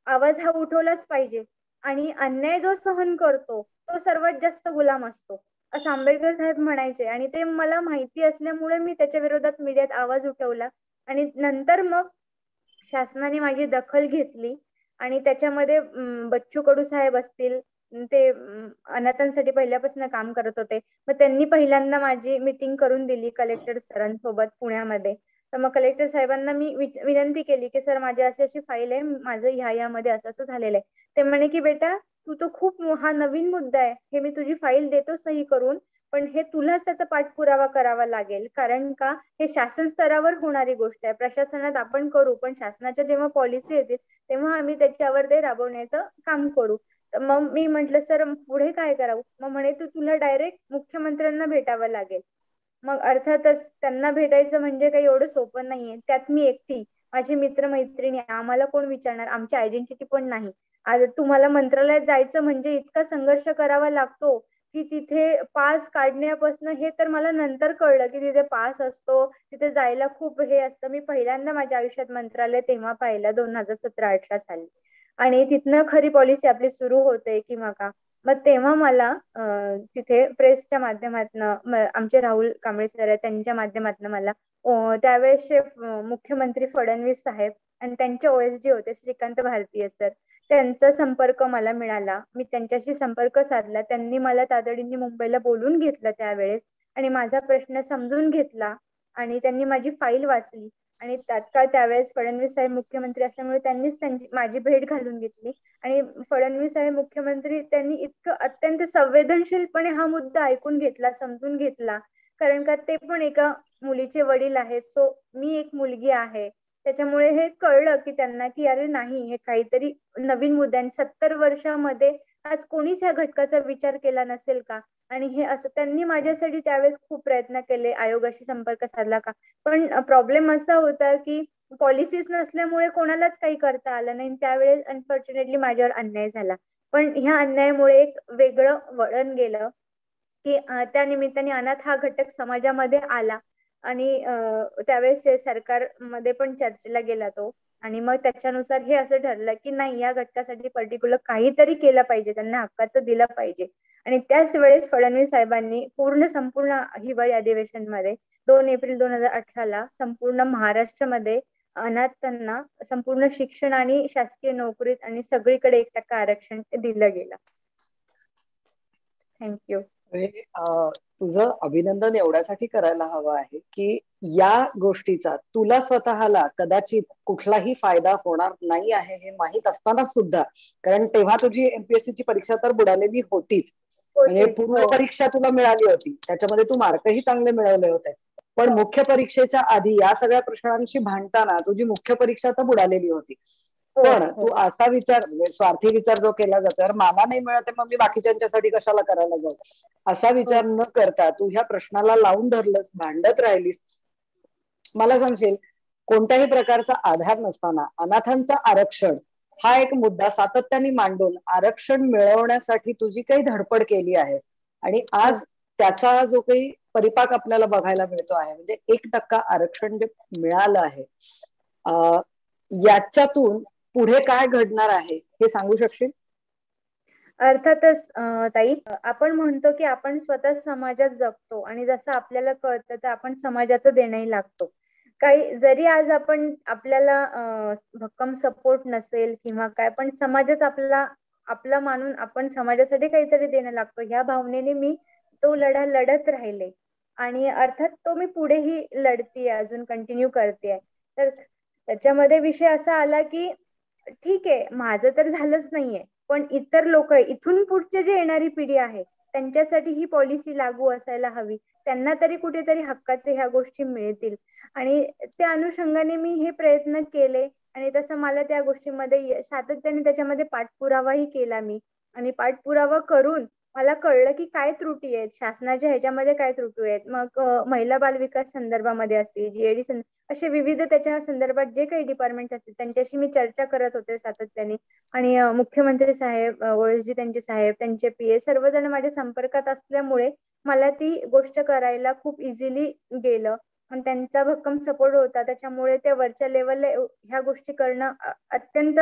आवाज हा उठवलाच पाहिजे. आणि अन्याय जो सहन करतो तो सर्वात जास्त गुलाम असतो, असं आंबेडकर साहेब म्हणायचे. आणि ते मला माहिती असल्यामुळे मी त्याच्या विरोधात मीडियात आवाज उठवला. आणि नंतर मग शासनाने माझी दखल घेतली आणि त्याच्यामध्ये बच्चू कडू साहेब असतील, ते अनाथांसाठी पहिल्यापासून काम करत होते. मग त्यांनी पहिल्यांदा माझी मीटिंग करून दिली कलेक्टर सरांसोबत पुण्यामध्ये. तर मग कलेक्टर साहेबांना मी विनंती केली की सर माझी अशी अशी फाईल आहे, माझं ह्यामध्ये असं असं झालेलं आहे. ते म्हणे की बेटा तू तो खूप हा नवीन मुद्दा आहे, हे मी तुझी फाईल देतो सही करून, पण हे तुलाच त्याचा पाठपुरावा करावा लागेल. कारण का, हे शासन स्तरावर होणारी गोष्ट आहे. प्रशासनात आपण करू, पण शासनाच्या जेव्हा पॉलिसी येतील तेव्हा आम्ही त्याच्यावर ते राबवण्याचं काम करू. तर मग मी म्हंटल सर पुढे काय करावं. मग म्हणे तुला डायरेक्ट मुख्यमंत्र्यांना भेटावं लागेल. मग अर्थातच त्यांना भेटायचं म्हणजे काही एवढं सोपं नाहीये. त्यात मी एकटी, माझे मित्र मैत्रिणी, आम्हाला कोण विचारणार, आमची आयडेंटिटी पण नाही. आज तुम्हाला मंत्रालयात जायचं म्हणजे इतका संघर्ष करावा लागतो की तिथे पास काढण्यापासून, हे तर मला नंतर कळलं की तिथे पास असतो, तिथे जायला खूप हे असतं. मी पहिल्यांदा माझ्या आयुष्यात मंत्रालय तेव्हा पाहिलं 2017-18 साली. आणि तिथनं खरी पॉलिसी आपली सुरू होते किंवा का. मग तेव्हा मला तिथे प्रेसच्या माध्यमातून, आमचे राहुल कांबळे सर आहेत त्यांच्या माध्यमातून मला त्यावेळेसचे मुख्यमंत्री फडणवीस साहेब आणि त्यांचे ओएसडी होते श्रीकांत भारतीय सर, त्यांचा संपर्क मला मिळाला. मी त्यांच्याशी संपर्क साधला. त्यांनी मला तातडीने मुंबईला बोलून घेतलं त्यावेळेस आणि माझा प्रश्न समजून घेतला आणि त्यांनी माझी फाईल वाचली. आणि तात्काळ त्यावेळेस फडणवीस साहेब मुख्यमंत्री असल्यामुळे त्यांनीच माझी भेट घालून घेतली. आणि फडणवीस साहेब मुख्यमंत्री त्यांनी इतकं अत्यंत संवेदनशीलपणे हा मुद्दा ऐकून घेतला, समजून घेतला. कारण का ते पण एका मुलीचे वडील आहेत, सो मी एक मुलगी आहे. त्याच्यामुळे हे कळलं की त्यांना की अरे नाही, हे काहीतरी नवीन मुद्दा आहे. 70 वर्षामध्ये आज कोणीच ह्या घटकाचा विचार केला नसेल का. आणि हे असं त्यांनी माझ्यासाठी त्यावेळेस खूप प्रयत्न केले, आयोगाशी संपर्क साधला का. पण प्रॉब्लेम असा होता की पॉलिसीज नसल्यामुळे कोणालाच काही करता आलं नाही. त्यावेळेस अनफॉर्च्युनेटली माझ्यावर अन्याय झाला. पण ह्या अन्यायामुळे एक वेगळं वळण गेलं की त्या निमित्ताने अनाथ हा घटक समाजामध्ये आला. आणि त्यावेळेस सरकारमध्ये पण चर्चेला गेला तो. आणि मग त्याच्यानुसार हे असं ठरलं की नाही, या घटकासाठी पर्टिक्युलर काहीतरी केलं पाहिजे, त्यांना हक्काचं दिलं पाहिजे. आणि त्याच वेळेस फडणवीस साहेबांनी संपूर्ण हिवाळी अधिवेशनमध्ये 2 एप्रिल 2018 संपूर्ण महाराष्ट्रामध्ये अनाथांना संपूर्ण शिक्षण आणि शासकीय नोकरीत आणि सगळीकडे 1% आरक्षण दिलं गेलं. थँक्यू. तुझं अभिनंदन एवढ्यासाठी करायला हवं आहे की या गोष्टीचा तुला स्वतःला कदाचित कुठलाही फायदा होणार नाही आहे हे माहीत असताना सुद्धा, कारण तेव्हा तुझी एमपीएससी ची परीक्षा तर बुडालेली होतीच, म्हणजे होतीच. पूर्ण हो. परीक्षा तुला मिळाली होती, त्याच्यामध्ये तू मार्कही चांगले मिळवले होते. पण हो. मुख्य परीक्षेच्या आधी या सगळ्या प्रश्नांशी भांडताना तुझी मुख्य परीक्षा तर बुडालेली होती. हो. पण हो. तू असा विचार, म्हणजे स्वार्थी विचार जो केला जातो, यार मला नाही मिळत मग मी बाकीच्यांच्यासाठी कशाला करायला जाऊ, असा हो. विचार न करता तू ह्या प्रश्नाला लावून धरलंस, भांडत राहिलीस. मला सांगशील, कोणत्याही प्रकारचा आधार नसताना अनाथांचं आरक्षण हा एक मुद्दा सातत्याने मांडून आरक्षण मिळवण्यासाठी तुझी काही धडपड केली आहे, आणि आज हो. त्याचा जो काही परिपाक आपल्याला बघायला मिळतो आहे, म्हणजे 1% आरक्षण जे मिळालं आहे, याच्यातून पुढे काय घडणार आहे हे सांगू शकशील? अर्थातच ताई, आपण म्हणतो की आपण स्वतः समाजात जगतो आणि जसं आपल्याला कळतं तर आपण समाजाचं देणंही लागतो. काही जरी आज आपण आपल्याला भक्कम सपोर्ट नसेल किंवा काय, पण समाजच आपला आपला मानून आपण समाजासाठी काहीतरी देणं लागतो, ह्या भावनेने मी तो लढा लढत राहिले आणि अर्थात तो मी पुढेही लढतीये, अजून कंटिन्यू करतेय. तर त्याच्यामध्ये विषय असा आला की ठीक आहे, माझं तर झालंच नाहीये, पण इतर लोक, इथून पुढचे जे येणारी पिढी आहे त्यांच्यासाठी ही पॉलिसी लागू असायला हवी. त्यांना तरी कुठेतरी हक्काचे ह्या गोष्टी मिळतील आणि त्या अनुषंगाने मी हे प्रयत्न केले आणि तसं मला त्या गोष्टीमध्ये सातत्याने त्याच्यामध्ये पाठपुरावाही केला मी. आणि पाठपुरावा करून मला कळलं की काय त्रुटी आहेत शासनाच्या ह्याच्यामध्ये, काय त्रुटी आहेत. मग महिला बाल विकास संदर्भामध्ये असतील, जीएडी असे विविध त्याच्या संदर्भात जे काही डिपार्टमेंट असतील त्यांच्याशी मी चर्चा करत होते सातत्याने. आणि मुख्यमंत्री साहेब, ओएसडी त्यांचे साहेब, त्यांचे पीए सर्वजण माझ्या संपर्कात असल्यामुळे मला ती गोष्ट करायला खूप इझिली गेलं आणि त्यांचा भक्कम सपोर्ट होता. त्याच्यामुळे त्या वरच्या लेवलला ह्या गोष्टी करणं अत्यंत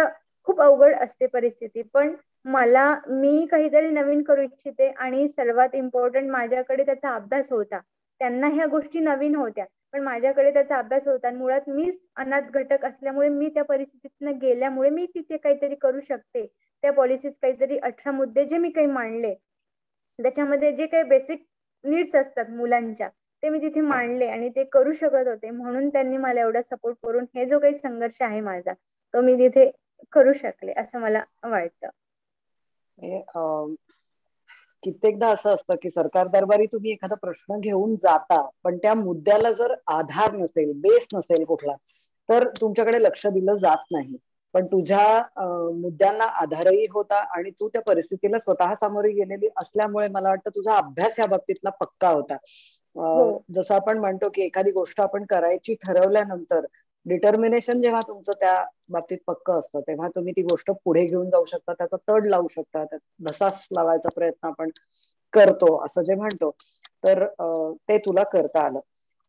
खूप अवघड असते परिस्थिती. पण मी काहीतरी नवीन करू इच्छिते आणि सर्वात इम्पॉर्टंट माझ्याकडे त्याचा अभ्यास होता. त्यांना ह्या गोष्टी नवीन होत्या पण माझ्याकडे त्याचा अभ्यास होता आणि मुळात मीच अनाथ घटक असल्यामुळे, मी त्या परिस्थितीतनं गेल्यामुळे मी तिथे काहीतरी करू शकते. त्या पॉलिसीज काहीतरी 18 मुद्दे जे मी काही मांडले त्याच्यामध्ये जे काही बेसिक नीड्स असतात मुलांच्या, ते मी तिथे मांडले आणि ते करू शकत होते. म्हणून त्यांनी मला एवढा सपोर्ट करून हे जो काही संघर्ष आहे माझा तो मी तिथे करू शकले असं मला वाटतं. म्हणजे कित्येकदा असं असतं की सरकार दरबारी तुम्ही एखादा प्रश्न घेऊन जाता, पण त्या मुद्द्याला जर आधार नसेल, बेस नसेल कुठला, तर तुमच्याकडे लक्ष दिलं जात नाही. पण तुझ्या मुद्द्यांना आधारही होता आणि तू त्या परिस्थितीला स्वतः सामोरी गेलेली असल्यामुळे मला वाटतं तुझा अभ्यास या बाबतीतला पक्का होता. हो. जसं आपण म्हणतो की एखादी गोष्ट आपण करायची ठरवल्यानंतर डिटर्मिनेशन जेव्हा तुमचं त्या बाबतीत पक्क असतं, तेव्हा तुम्ही ती गोष्ट पुढे घेऊन जाऊ शकता, त्याचा तड लावू शकता, धसास लावायचा प्रयत्न आपण करतो असं जे म्हणतो, तर ते तुला करता आलं.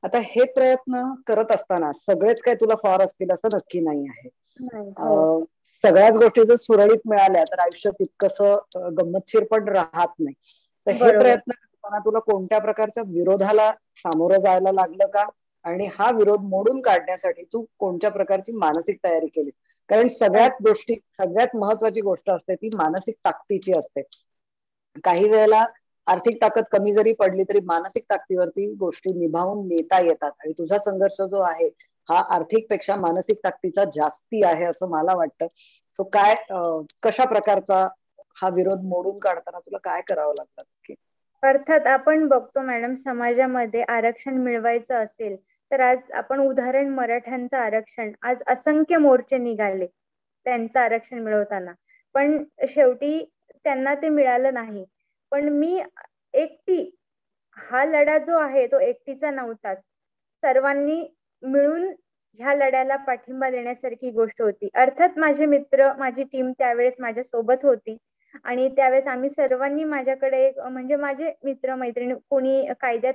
आता हे प्रयत्न करत असताना सगळेच काय तुला फॉर असतील असं नक्की नाही आहे. नाही. हो. सगळ्याच गोष्टी जर सुरळीत मिळाल्या तर आयुष्य तितकंसं गंमतशीर पण राहत नाही. तर हे बरोबर. प्रयत्न करताना तुला कोणत्या प्रकारच्या विरोधाला सामोरं जायला लागलं का, आणि हा विरोध मोडून काढण्यासाठी तू कोणत्या प्रकारची मानसिक तयारी केली? कारण सगळ्यात महत्वाची गोष्ट असते ती मानसिक ताकदीची असते. काही वेळेला आर्थिक ताकद कमी जरी पडली तरी मानसिक ताकदीवरती गोष्टी निभावून नेता येतात, आणि तुझा संघर्ष जो आहे हा आर्थिक पेक्षा मानसिक ताकदीचा जास्ती आहे असं मला वाटतं. सो काय कशा प्रकारचा हा विरोध मोडून काढताना तुला काय करावं लागतं नक्की? अर्थात आपण बघतो मॅडम, समाजामध्ये आरक्षण मिळवायचं असेल तर आज आपण उदाहरण मराठ्यांचं आरक्षण, आज असंख्य मोर्चे निघाले त्यांचं आरक्षण मिळवताना, पण शेवटी त्यांना ते मिळालं नाही. पण मी एकटी, हा लढा जो आहे तो एकटीचा नव्हताच, सर्वांनी मिळून ह्या लढ्याला पाठिंबा देण्यासारखी गोष्ट होती. अर्थात माझे मित्र, माझी टीम त्यावेळेस माझ्या सोबत होती आणि त्यावेळेस आम्ही सर्वांनी, माझ्याकडे म्हणजे माझे मित्र मैत्रिणी, कोणी कायद्यात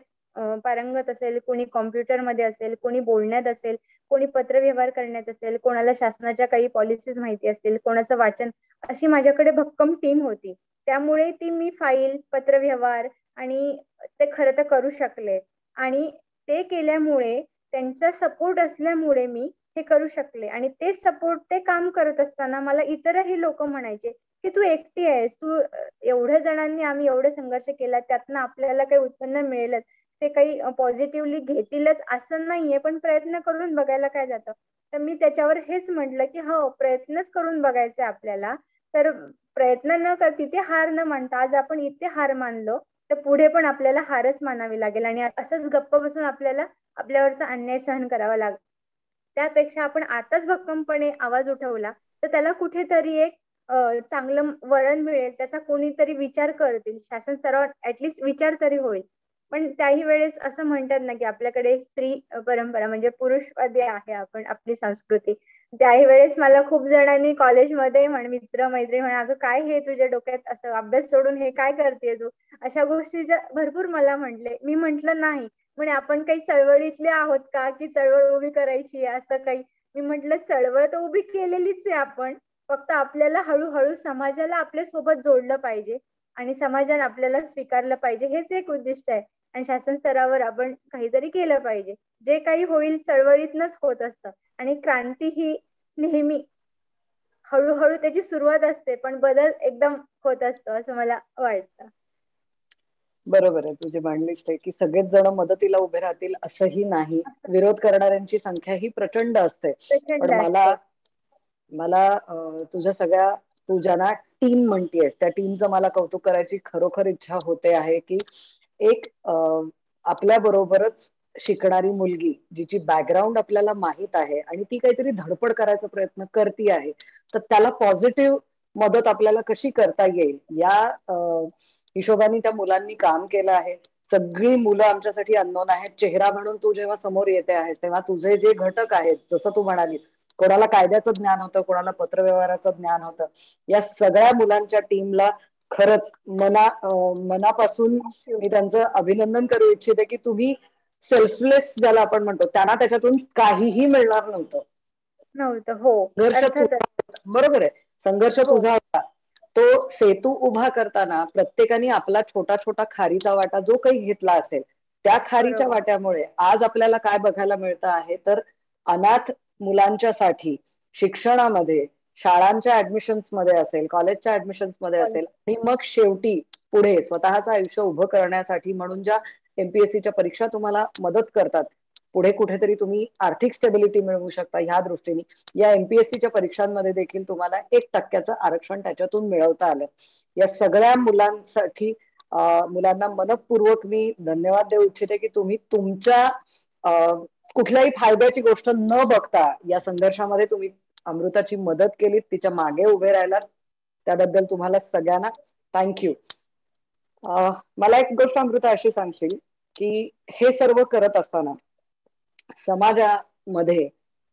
पारंगत असेल, कोणी कॉम्प्युटरमध्ये असेल, कोणी बोलण्यात असेल, कोणी पत्रव्यवहार करण्यात असेल, कोणाला शासनाच्या काही पॉलिसीज माहिती असतील, कोणाचं वाचन, अशी माझ्याकडे भक्कम टीम होती. त्यामुळे ती मी फाईल, पत्रव्यवहार आणि ते खरं तर करू शकले आणि ते केल्यामुळे, त्यांचा सपोर्ट असल्यामुळे मी हे करू शकले. आणि ते सपोर्ट, ते काम करत असताना मला इतरही लोक म्हणायचे की तू एकटी आहेस, तू एवढ्या जणांनी आम्ही एवढे संघर्ष केला, त्यातनं आपल्याला काही उत्पन्न मिळेलच, ते काही पॉझिटिव्हली घेतीलच असं नाहीये, पण प्रयत्न करून बघायला काय जातं. तर मी त्याच्यावर हेच म्हटलं की हो, प्रयत्नच करून बघायचे आपल्याला. तर प्रयत्न न कर, तिथे हार न मानता, आज आपण इथे हार मानलो तर पुढे पण आपल्याला हारच मानावी लागेल आणि असंच गप्प बसून आपल्याला आपल्यावरचा अन्याय सहन करावा लागेल. त्यापेक्षा आपण आताच भक्कमपणे आवाज उठवला तर त्याला कुठेतरी एक चांगलं वळण मिळेल, त्याचा कोणीतरी विचार करतील, शासन स्तरावर ऍटलिस्ट विचार तरी होईल. पण त्याही वेळेस असं म्हणतात ना की आपल्याकडे स्त्री परंपरा म्हणजे पुरुषवादी आहे आपण, आपली संस्कृती. त्याही वेळेस मला खूप जणांनी कॉलेजमध्ये मित्र मैत्रिणी म्हणा, अगं काय हे तुझ्या डोक्यात असं अभ्यास सोडून हे काय करते तू, अशा गोष्टी भरपूर मला म्हटले. मी म्हंटल नाही, म्हणे आपण काही चळवळीतले आहोत का की चळवळ उभी करायची असं काही. मी म्हंटल चळवळ तर उभी केलेलीच आहे आपण, फक्त आपल्याला हळूहळू समाजाला आपल्या सोबत जोडलं पाहिजे आणि समाजाने आपल्याला स्वीकारलं पाहिजे, हेच एक उद्दिष्ट आहे. आणि शासन स्तरावर आपण काहीतरी केलं पाहिजे. जे काही होईल चळवळीतनच होत असतं आणि क्रांती ही नेहमी हळूहळू त्याची सुरुवात असते, पण बदल एकदम होत असतो असं मला वाटतं. बरोबर आहे, तुझी मांडलीच आहे की सगळेच जण मदतीला उभे राहतील असंही नाही, विरोध करणाऱ्यांची संख्या ही प्रचंड असते. प्रचंड पण मला असते. मला तुझ्या सगळ्या, तू ज्यांना टीम म्हणतीयस त्या टीमचं मला कौतुक करायची खरोखर इच्छा होते आहे की एक आपल्या बरोबरच शिकणारी मुलगी जिची बॅकग्राऊंड आपल्याला माहित आहे आणि ती काहीतरी धडपड करायचा प्रयत्न करती आहे, तर त्याला पॉझिटिव्ह मदत आपल्याला कशी करता येईल या हिशोबाने त्या मुलांनी काम केलं आहे. सगळी मुलं आमच्यासाठी अननोन आहेत. चेहरा म्हणून तू जेव्हा समोर येते आहेस तेव्हा तुझे जे घटक आहेत, जसं तू म्हणाली, कोणाला कायद्याचं ज्ञान होतं, कोणाला पत्रव्यवहाराचं ज्ञान होतं, या सगळ्या मुलांच्या टीमला खरंच मनापासून मी त्यांचं अभिनंदन करू इच्छिते की तुम्ही सेल्फलेस ज्याला आपण म्हणतो, त्यांना त्याच्यातून काहीही मिळणार नव्हतं. नव्हतं, हो, संघर्ष अर्थातच. बरोबर आहे, संघर्ष हो, तुझा होता. तो सेतू उभा करताना प्रत्येकाने आपला छोटा छोटा खारीचा वाटा जो काही घेतला असेल, त्या खारीच्या बरोबर. वाट्यामुळे आज आपल्याला काय बघायला मिळतं आहे, तर अनाथ मुलांच्यासाठी शिक्षणामध्ये, शाळांच्या ऍडमिशन्स मध्ये असेल, कॉलेजच्या ऍडमिशन्स मध्ये असेल, आणि मग शेवटी पुढे स्वतःचं आयुष्य उभं करण्यासाठी म्हणून ज्या एमपीएससीच्या परीक्षा तुम्हाला मदत करतात, पुढे कुठेतरी तुम्ही आर्थिक स्टेबिलिटी मिळवू शकता, ह्या दृष्टीने या एमपीएससीच्या परीक्षांमध्ये देखील तुम्हाला 1% आरक्षण त्याच्यातून मिळवता आलं. या सगळ्या मुलांसाठी मुलांना मनपूर्वक मी धन्यवाद देऊ इच्छिते की तुम्ही तुमच्या कुठल्याही फायद्याची गोष्ट न बघता या संघर्षामध्ये तुम्ही अमृताची मदत केली, तिच्या मागे उभे राहिलात, त्याबद्दल तुम्हाला सगळ्यांना थँक्यू. मला एक गोष्ट अमृता अशी सांगशील की हे सर्व करत असताना समाजामध्ये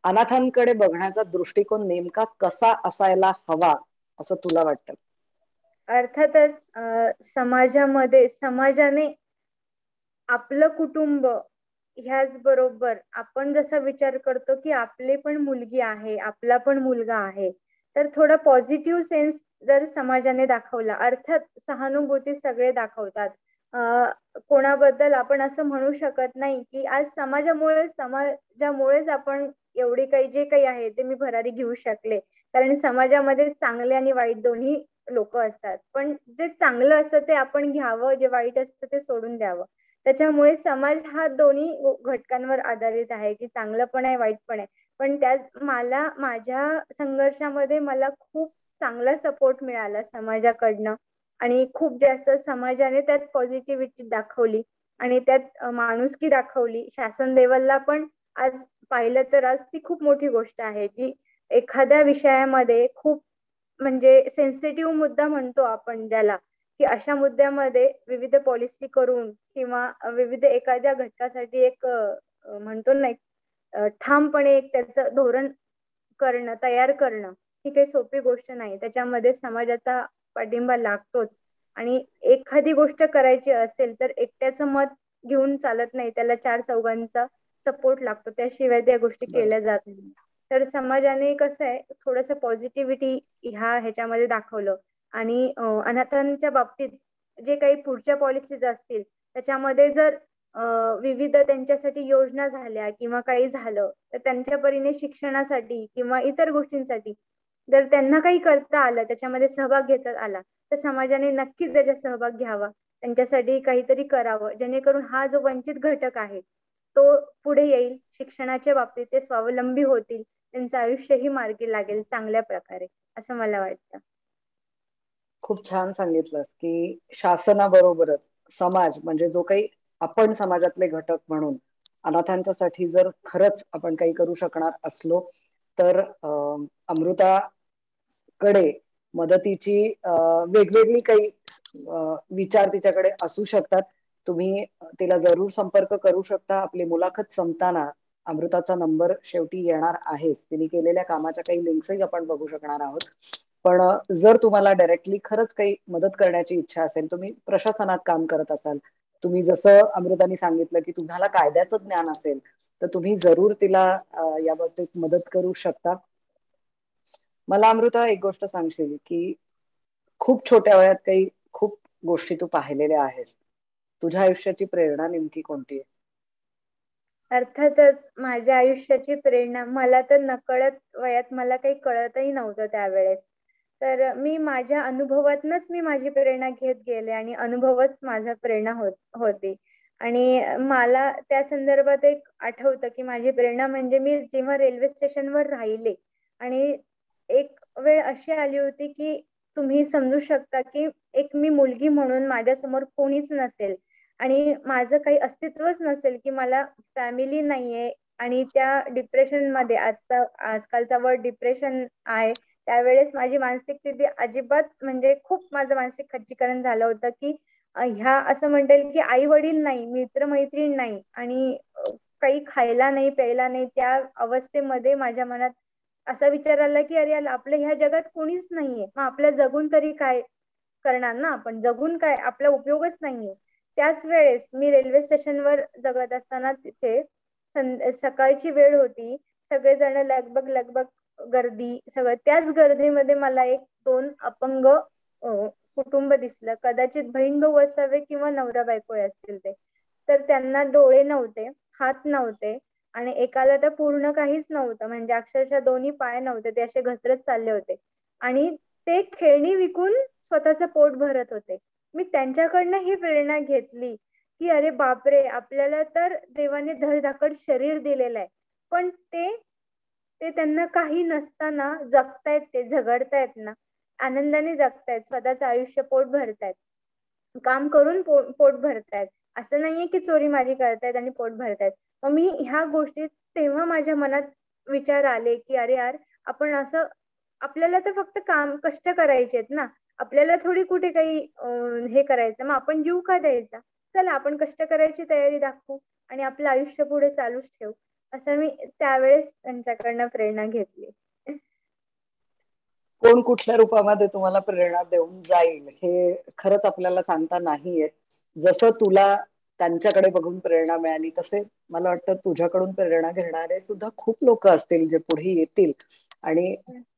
अनाथांकडे बघण्याचा दृष्टिकोन नेमका कसा असायला हवा असं तुला वाटतं? अर्थातच समाजामध्ये, समाजाने आपलं कुटुंब ह्याच बरोबर आपण जसा विचार करतो की आपले पण मुलगी आहे, आपला पण मुलगा आहे, तर थोडा पॉझिटिव्ह सेन्स जर समाजाने दाखवला, अर्थात सहानुभूती सगळे दाखवतात, कोणाबद्दल आपण असं म्हणू शकत नाही की आज समाजामुळेच आपण एवढी काही जे काही आहे ते मी भरारी घेऊ शकले, कारण समाजामध्ये चांगले आणि वाईट दोन्ही लोक असतात, पण जे चांगलं असतं ते आपण घ्यावं, जे वाईट असतं ते सोडून द्यावं. त्याच्यामुळे समाज हा दोन्ही घटकांवर आधारित आहे की चांगलं पण आहे, वाईट पण आहे. पण त्यात मला माझ्या संघर्षामध्ये मला खूप चांगला सपोर्ट मिळाला समाजाकडनं आणि खूप जास्त समाजाने त्यात पॉझिटिव्हिटी दाखवली आणि त्यात माणुसकी दाखवली. शासन लेवलला पण आज पाहिलं तर आज ती खूप मोठी गोष्ट आहे की एखाद्या विषयामध्ये खूप म्हणजे सेन्सिटिव्ह मुद्दा म्हणतो आपण ज्याला, की अशा मुद्द्यामध्ये विविध पॉलिसी करून किंवा विविध एखाद्या घटकासाठी एक म्हणतो ना, एक ठामपणे एक त्याचं धोरण करणं, तयार करणं, ही काही सोपी गोष्ट नाही. त्याच्यामध्ये समाजाचा पाठिंबा लागतोच आणि एखादी गोष्ट करायची असेल तर एकट्याचं मत घेऊन चालत नाही, त्याला चार चौघांचा सपोर्ट लागतो, त्याशिवाय त्या गोष्टी बरोबर. केल्या जात नाही. तर समाजाने कसं आहे थोडंसं पॉझिटिव्हिटी ह्याच्यामध्ये दाखवलं आणि अनाथांच्या बाबतीत जे काही पुढच्या पॉलिसीज असतील त्याच्यामध्ये जर विविध त्यांच्यासाठी योजना झाल्या किंवा काही झालं तर त्यांच्या परीने शिक्षणासाठी किंवा इतर गोष्टींसाठी जर त्यांना काही करता आलं, त्याच्यामध्ये सहभाग घेता आला, तर समाजाने नक्कीच त्याच्यात सहभाग घ्यावा, त्यांच्यासाठी काहीतरी करावं, जेणेकरून हा जो वंचित घटक आहे तो पुढे येईल, शिक्षणाच्या बाबतीत ते स्वावलंबी होतील, त्यांचं आयुष्यही मार्गी लागेल चांगल्या प्रकारे, असं मला वाटतं. खूप छान सांगितलंस की शासनाबरोबरच समाज म्हणजे जो काही आपण समाजातले घटक म्हणून अनाथांच्यासाठी जर खरंच आपण काही करू शकणार असलो तर अमृताकडे मदतीची वेगवेगळी काही विचार तिच्याकडे असू शकतात. तुम्ही तिला जरूर संपर्क करू शकता. आपली मुलाखत संपताना अमृताचा नंबर शेवटी येणार आहेच. तिने केलेल्या कामाच्या काही लिंक्सही आपण बघू शकणार आहोत. पण जर तुम्हाला डायरेक्टली खरंच काही मदत करण्याची इच्छा असेल, तुम्ही प्रशासनात काम करत असाल, तुम्ही जसं अमृताने सांगितलं की तुम्हाला कायद्याचं ज्ञान असेल, तर तुम्ही जरूर तिला याबाबतीत मदत करू शकता. मला अमृता एक गोष्ट सांगशील की खूप छोट्या वयात काही खूप गोष्टी तू पाहिलेल्या आहेस. तुझ्या आयुष्याची प्रेरणा नेमकी कोणती आहे? अर्थातच माझ्या आयुष्याची प्रेरणा, मला तर नकळत वयात मला काही कळतही नव्हतं त्यावेळेस. तर मी माझ्या अनुभवातनच मी माझी प्रेरणा घेत गेले आणि अनुभवच माझा प्रेरणा होती. आणि मला त्या संदर्भात एक आठवतं की माझी प्रेरणा म्हणजे मी जेव्हा रेल्वे स्टेशनवर राहिले आणि एक वेळ अशी आली होती की तुम्ही समजू शकता की एक मी मुलगी म्हणून माझ्यासमोर कोणीच नसेल आणि माझं काही अस्तित्वच नसेल, की मला फॅमिली नाहीये आणि त्या डिप्रेशन मध्ये आजकालचा वर्ड डिप्रेशन आहे. त्यावेळेस माझी मानसिक स्थिती अजिबात म्हणजे खूप माझं मानसिक खच्चीकरण झालं होतं, की ह्या असं म्हणता येईल की आई वडील नाही, मित्रमैत्रीण नाही आणि काही खायला नाही, प्यायला नाही. त्या अवस्थेमध्ये माझ्या मनात असा विचार आला, की अरे आपल्या ह्या जगात कोणीच नाहीये. मग आपल्या जगून तरी काय करणार ना आपण? जगून काय? आपला उपयोगच नाहीये. त्याच वेळेस मी रेल्वे स्टेशनवर जगत असताना तिथे सकाळची वेळ होती. सगळेजण लगबग लगबग गर्दी सगळं. त्याच गर्दीमध्ये मला एक दोन अपंग कुटुंब दिसलं. कदाचित बहीण भाऊ असावे किंवा नवरा बायको असतील ते. तर त्यांना डोळे नव्हते, हात नव्हते आणि एकाला तर पूर्ण काहीच नव्हतं. म्हणजे अक्षरशः दोन्ही पाय नव्हते. ते असे घसरत चालले होते आणि ते खेळणी विकून स्वतःचं पोट भरत होते. मी त्यांच्याकडनं ही प्रेरणा घेतली, की अरे बापरे! आपल्याला तर देवाने धडधाकट शरीर दिलेलं आहे. पण ते ते त्यांना काही नसताना जगतायत, ते झगडतायत ना, आनंदाने जगतायत, स्वतःचं आयुष्य पोट भरतायत. काम करून पोट भरतायत. असं नाहीये की चोरीमारी करतायत आणि पोट भरतायत. मग मी ह्या गोष्टी तेव्हा माझ्या मनात विचार आले, की अरे यार, आपण असं आपल्याला तर फक्त काम कष्ट करायचे आहेत ना. आपल्याला थोडी कुठे काही हे करायचं. मग आपण जीव का द्यायचा? चला आपण कष्ट करायची तयारी दाखवू आणि आपलं आयुष्य पुढे चालूच ठेवू. असं मी त्यावेळेस त्यांच्याकडनं प्रेरणा घेतली. कोण कुठल्या रूपामध्ये तुम्हाला प्रेरणा देऊन जाईल हे खरंच आपल्याला सांगता नाही येत. जसं तुला त्यांच्याकडे बघून प्रेरणा मिळाली, तसे मला वाटतं तुझ्याकडून प्रेरणा घेणारे सुद्धा खूप लोक असतील जे पुढे येतील आणि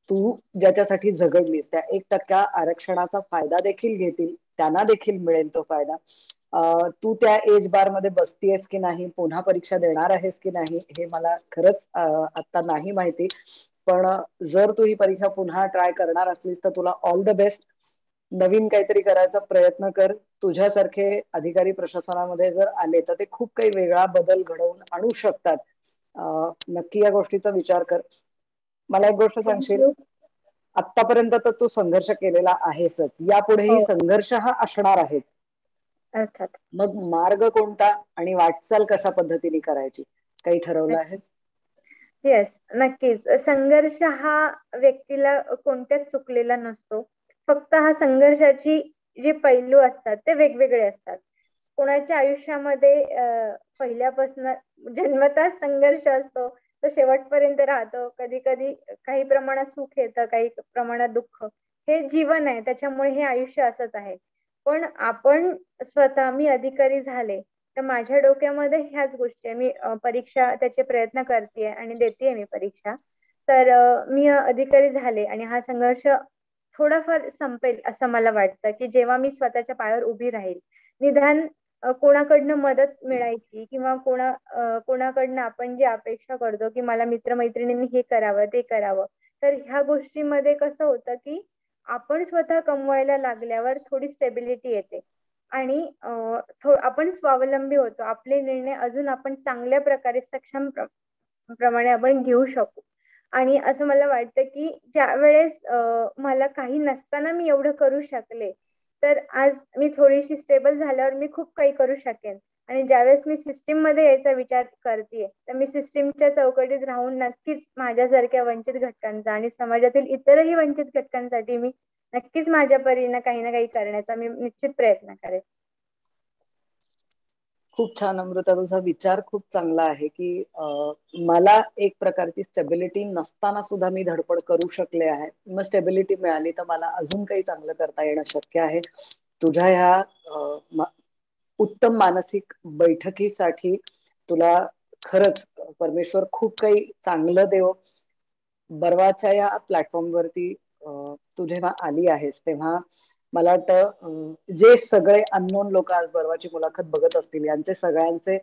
तू ज्याच्यासाठी झगडलीस त्या 1% आरक्षणाचा फायदा देखील घेतील, त्यांना देखील मिळेल तो फायदा. तू त्या एज बार मध्ये बसतीयस की नाही, पुन्हा परीक्षा देणार आहेस की नाही, हे मला खरंच आता नाही माहिती. पण जर तू ही परीक्षा पुन्हा ट्राय करणार असलीस तर तुला ऑल द बेस्ट. नवीन काहीतरी करायचा प्रयत्न कर. तुझ्यासारखे अधिकारी प्रशासनामध्ये जर आले तर ते खूप काही वेगळा बदल घडवून आणू शकतात. नक्की या गोष्टीचा विचार कर. मला एक गोष्ट सांगशील, थँक्यू. आतापर्यंत तर तू संघर्ष केलेला आहेसच, यापुढेही हो, संघर्ष हा असणार आहे. अर्थात. मग मार्ग कोणता आणि वाटचाल कशा पद्धतीने करायची, काही ठरवलं आहेस? येस, नक्कीच. संघर्ष हा व्यक्तीला कोणत्याच चुकलेला नसतो. फक्त हा संघर्षाची जे पैलू असतात ते वेगवेगळे असतात. कोणाच्या आयुष्यामध्ये पहिल्यापासून जन्मताच संघर्ष असतो, तो शेवटपर्यंत राहतो. कधी-कधी काही प्रमाणात सुख येतं, काही प्रमाणात दुःख. हे जीवन आहे, त्याच्यामुळे हे आयुष्य असंच आहे. पण आपण स्वतः मी अधिकारी झाले, तर माझ्या डोक्यामध्ये ह्याच गोष्टी आहे. मी परीक्षा त्याचे प्रयत्न करतेय आणि देतेय मी परीक्षा. तर मी अधिकारी झाले आणि हा संघर्ष थोडाफार संपेल असं मला वाटतं, की जेव्हा मी स्वतःच्या पायावर उभी राहील. निदान कोणाकडनं मदत मिळायची किंवा कोणाकडनं आपण जे अपेक्षा करतो की मला मित्रमैत्रिणींनी हे करावं ते करावं, तर ह्या गोष्टीमध्ये कसं होतं की आपण स्वतः कमवायला लागल्यावर थोडी स्टेबिलिटी येते आणि आपण स्वावलंबी होतो. आपले निर्णय अजून आपण चांगल्या प्रकारे प्रमाणे आपण घेऊ शकू. आणि असं मला वाटतं की ज्या वेळेस मला काही नसताना मी एवढं करू शकले, तर आज मी थोडीशी स्टेबल झाल्यावर मी खूप काही करू शकेन. आणि ज्यावेळेस मी सिस्टीम मध्ये यायचा विचार करते, तर मी सिस्टीमच्या चौकटीत राहून नक्कीच माझ्यासारख्या वंचित घटकांचा आणि समाजातील इतरही वंचित घटकांसाठी मी नक्कीच माझ्या परीने काही ना काही करण्याचा मी निश्चित प्रयत्न करेन. खूप छान अमृता, तुझा विचार खूप चांगला आहे की मला एक प्रकारची स्टेबिलिटी नसताना सुद्धा मी धडपड करू शकले आहे. मग स्टेबिलिटी मिळाली तर मला अजून काही चांगलं करता येणं शक्य आहे. तुझ्या ह्या उत्तम मानसिक बैठकीसाठी तुला खरंच परमेश्वर खूप काही चांगलं देव. बर्वाच्या या प्लॅटफॉर्मवरती तू जेव्हा आली आहेस तेव्हा मला वाटतं जे सगळे अननोन लोक आज बर्वाची मुलाखत बघत असतील यांचे सगळ्यांचे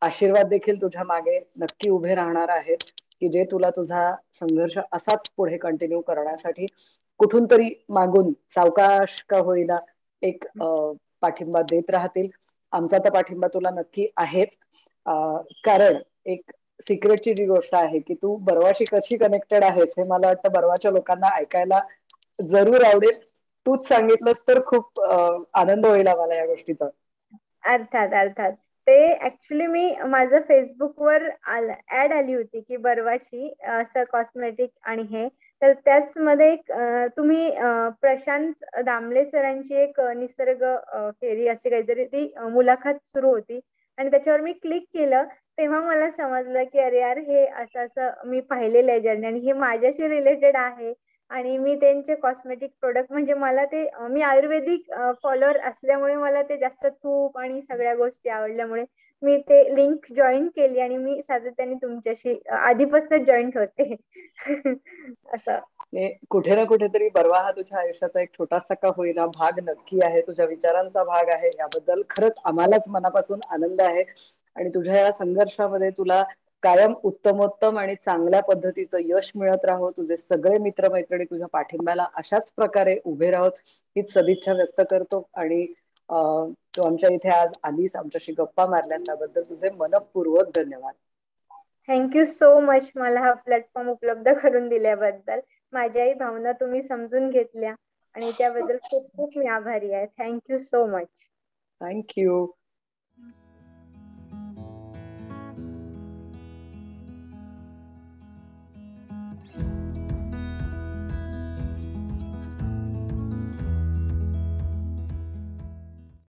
आशीर्वाद देखील तुझ्या मागे नक्की उभे राहणार आहेत की जे तुला तुझा संघर्ष असाच पुढे कंटिन्यू करण्यासाठी कुठून तरी मागून सावकाश का होईना एक पाठिंबा देत राहतील. आमचा तर पाठिंबा तुला नक्की आहेच. कारण एक सिक्रेटची जी गोष्ट आहे की तू बर्वाशी कशी कनेक्टेड आहेस हे मला वाटतं बर्वाच्या लोकांना ऐकायला जरूर आवडेल. तूच सांगितलंस तर खूप आनंद होईल आम्हाला या गोष्टीचा. अर्थात अर्थात. ते ऍक्च्युली मी माझं फेसबुकवर ऍड आली होती की बर्वाची असं कॉस्मेटिक आणि हे, तर त्याच मध्ये एक तुम्ही प्रशांत दामले सरांची एक निसर्ग फेरी अशी काहीतरी ती मुलाखत सुरू होती आणि त्याच्यावर मी क्लिक केलं. तेव्हा मला समजलं की अरे यार, हे असं असं मी पाहिलेलं आहे जर्नी आणि हे माझ्याशी रिलेटेड आहे. आणि मी त्यांचे कॉस्मेटिक प्रोडक्ट म्हणजे मला ते मी आयुर्वेदिक फॉलोअर असल्यामुळे मला ते जास्त तूप आणि सगळ्या गोष्टी आवडल्यामुळे मी ते लिंक जॉईन केली आणि मी सातत्याने तुमच्याशी आधीपासून जॉईंट होते. असं. कुठे ना कुठेतरी बर्वा हा तुझ्या आयुष्याचा एक छोटासा का होईना भाग नक्की आहे. तुझ्या विचारांचा भाग आहे. याबद्दल खरंच आम्हालाच मनापासून आनंद आहे. आणि तुझ्या या संघर्षामध्ये तुला कायम उत्तमोत्तम आणि चांगल्या पद्धतीचं यश मिळत राहो. तुझे सगळे मित्रमैत्रिणी तुझ्या पाठिंब्याला अशाच प्रकारे उभे राहोत हीच सदिच्छा व्यक्त करतो. आणि तू आमच्या इथे आज आलीस, आमच्याशी गप्पा मारल्यास त्याबद्दल तुझे मनपूर्वक धन्यवाद. थँक्यू सो मच मला हा प्लॅटफॉर्म उपलब्ध करून दिल्याबद्दल. माझ्याही भावना तुम्ही समजून घेतल्या आणि त्याबद्दल खूप खूप मी आभारी आहे. Thank you so much. थँक्यू.